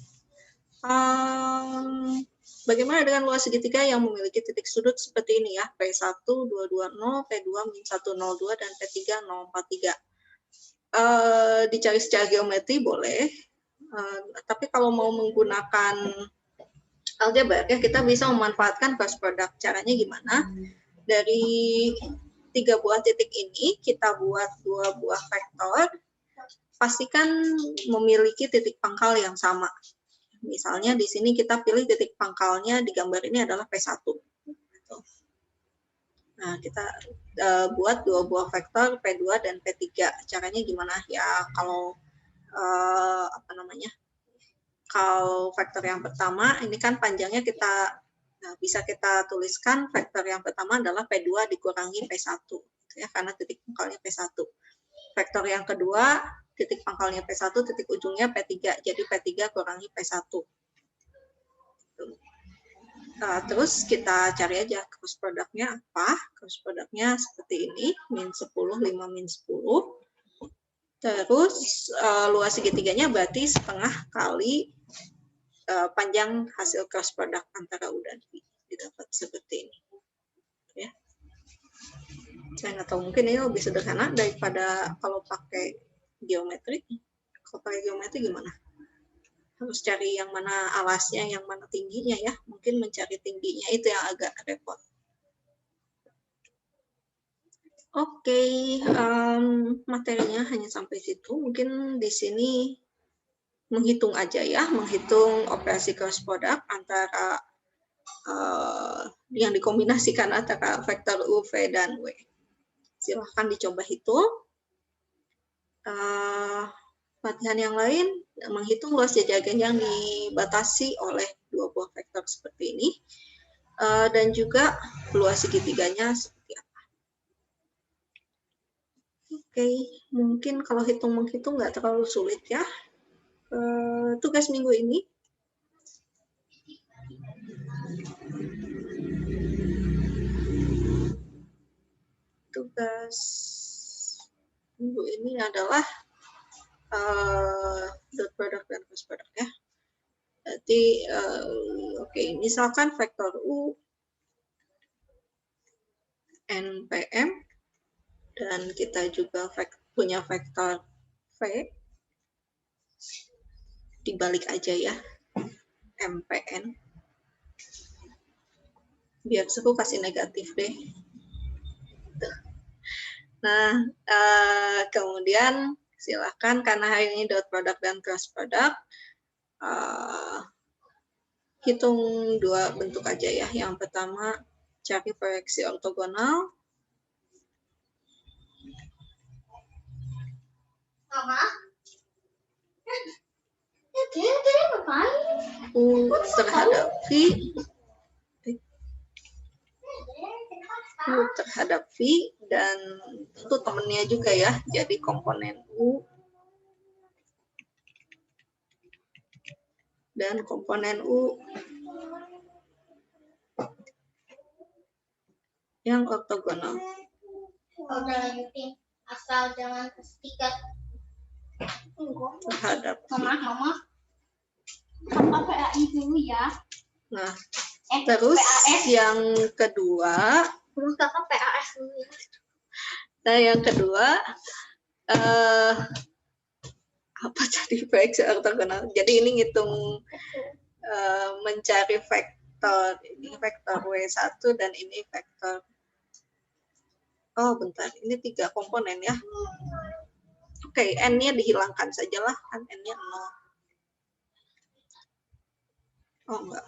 Bagaimana dengan luas segitiga yang memiliki titik sudut seperti ini ya, P1 220, P2 min 102 dan P3 043. Dicari secara geometri boleh, tapi kalau mau menggunakan aljabar ya kita bisa memanfaatkan cross product. Caranya gimana? Dari 3 buah titik ini kita buat 2 buah vektor, pastikan memiliki titik pangkal yang sama. Misalnya di sini kita pilih titik pangkalnya di gambar ini adalah P1. Nah, kita buat 2 buah vektor P2 dan P3. Caranya gimana? Ya kalau apa namanya? Kalau vektor yang pertama ini kan panjangnya kita bisa kita tuliskan vektor yang pertama adalah P2 dikurangi P1 ya, karena titik pangkalnya P1. Vektor yang kedua titik pangkalnya P1, titik ujungnya P3, jadi P3 kurangi P1. Terus kita cari aja cross produknya apa. Cross produknya seperti ini, min 10, 5 min 10. Terus luas segitiganya berarti setengah kali panjang hasil cross product antara U dan V. Didapat seperti ini. Ya. Saya nggak tahu, mungkin ini lebih sederhana daripada kalau pakai geometri. Kalau pakai geometri gimana? Harus cari yang mana alasnya, yang mana tingginya ya. Mungkin mencari tingginya itu yang agak repot. Oke, materinya hanya sampai situ. Mungkin di sini menghitung aja ya, menghitung operasi cross product antara yang dikombinasikan antara vektor U, V, dan W. Silahkan dicoba hitung. Latihan yang lain, menghitung luas jajar genjang dibatasi oleh dua buah vektor seperti ini. Dan juga luas segitiganya seperti apa. Oke, mungkin kalau menghitung nggak terlalu sulit ya. Tugas minggu ini. Tugas minggu ini adalah dot product dan cross product ya. Berarti, oke, misalkan vektor U NPM dan kita juga punya vektor V, dibalik aja ya, MPN. Biar seru kasih negatif deh. Nah, kemudian silakan karena hari ini dot product dan cross product, hitung dua bentuk aja ya. Yang pertama cari proyeksi ortogonal. Mama? Dia ngapain? U terhadap V. U terhadap V dan itu temennya juga ya. Jadi komponen U dan komponen U yang ortogonal. Udah lanjutin. Asal jangan kestikat. Terhadap V. Mama. Papa PAI dulu ya. Nah, terus PAS. yang kedua, Kakak PAS dulu ya. nah yang kedua apa tadi proyeksi ortogonal? Jadi ini ngitung mencari vektor, ini vektor W1 dan ini vektor, oh bentar, ini 3 komponen ya. Oke, N-nya dihilangkan sajalah, kan N-nya 0. Oh enggak.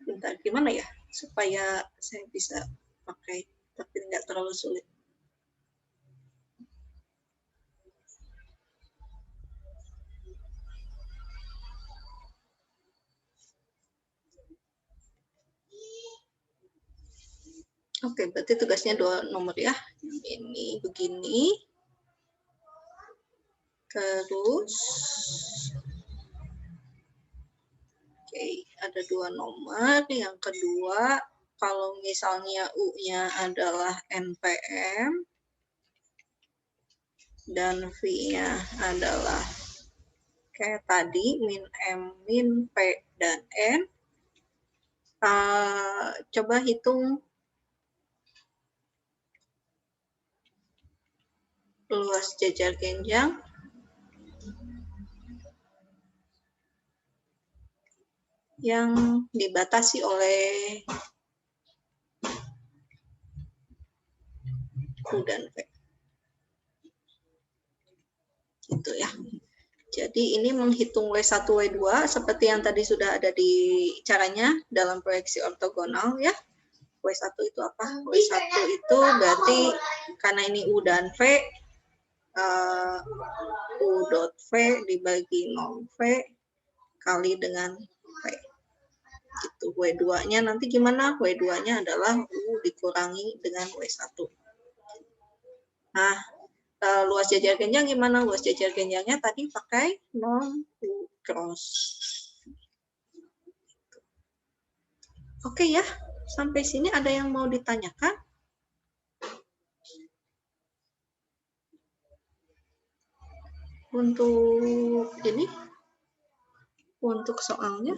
Bentar, gimana ya? Supaya saya bisa pakai, tapi nggak terlalu sulit. Oke, berarti tugasnya 2 nomor ya. Ini begini. Terus, oke, ada 2 nomor. Yang kedua, kalau misalnya U-nya adalah NPM dan V-nya adalah kayak tadi, min M, min P, dan N. Coba hitung luas jajar genjang yang dibatasi oleh U dan V. Gitu ya. Jadi ini menghitung W1, W2 seperti yang tadi sudah ada di caranya dalam proyeksi ortogonal ya. W1 itu apa? W1 itu berarti karena ini U dan V, U dot V dibagi 0 V kali dengan V. Gitu. W2-nya nanti gimana? W2-nya adalah U dikurangi dengan W1. Nah, luas jajar genjang gimana? Luas jajar genjangnya tadi pakai non U cross. Oke ya, sampai sini ada yang mau ditanyakan? Untuk ini, untuk soalnya,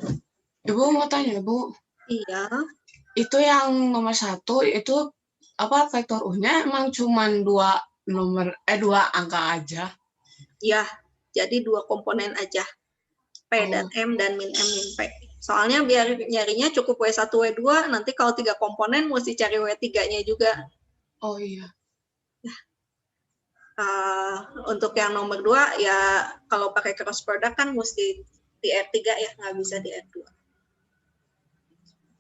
Ibu mau tanya, Bu. iya, Itu yang nomor 1 itu apa vektor U-nya emang cuman dua angka aja? ya, jadi 2 komponen aja, P dan M dan min M min P. Soalnya biar nyarinya cukup W1, W2, nanti kalau 3 komponen mesti cari W3-nya juga. Oh iya. Untuk yang nomor 2 ya kalau pakai cross product kan mesti di R3 ya, nggak bisa di R2.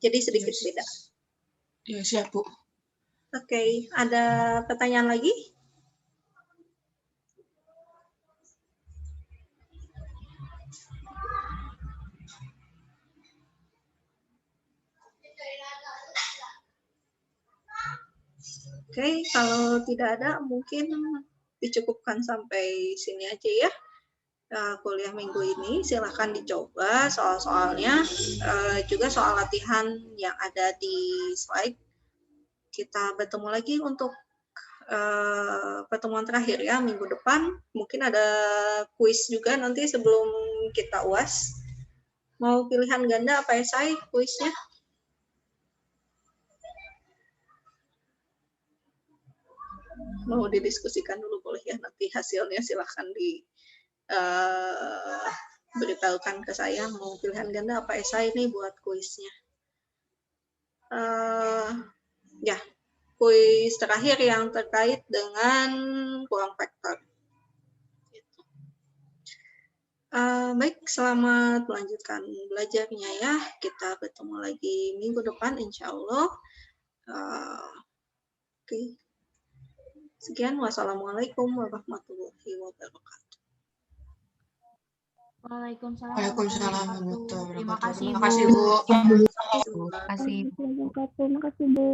Jadi sedikit beda. Ya, siap, Bu. Oke, ada pertanyaan lagi? Oke, kalau tidak ada mungkin dicukupkan sampai sini aja ya. Kuliah minggu ini silahkan dicoba soal-soalnya, juga soal latihan yang ada di slide. Kita bertemu lagi untuk pertemuan terakhir ya minggu depan. Mungkin ada kuis juga nanti sebelum kita UAS. Mau pilihan ganda apa esai kuisnya? Mau didiskusikan dulu boleh ya, nanti hasilnya silahkan beritahukan ke saya mau pilihan ganda apa esai nih buat kuisnya. Ya, kuis terakhir yang terkait dengan ruang vektor. Baik, selamat melanjutkan belajarnya ya. Kita bertemu lagi minggu depan insya Allah. Oke. Sekian, wassalamualaikum warahmatullahi wabarakatuh. Waalaikumsalam. Waalaikumsalam warahmatullahi Terima wabarakatuh. kasih, Terima Bu. kasih, Bu. Terima kasih. Terima kasih, Bu.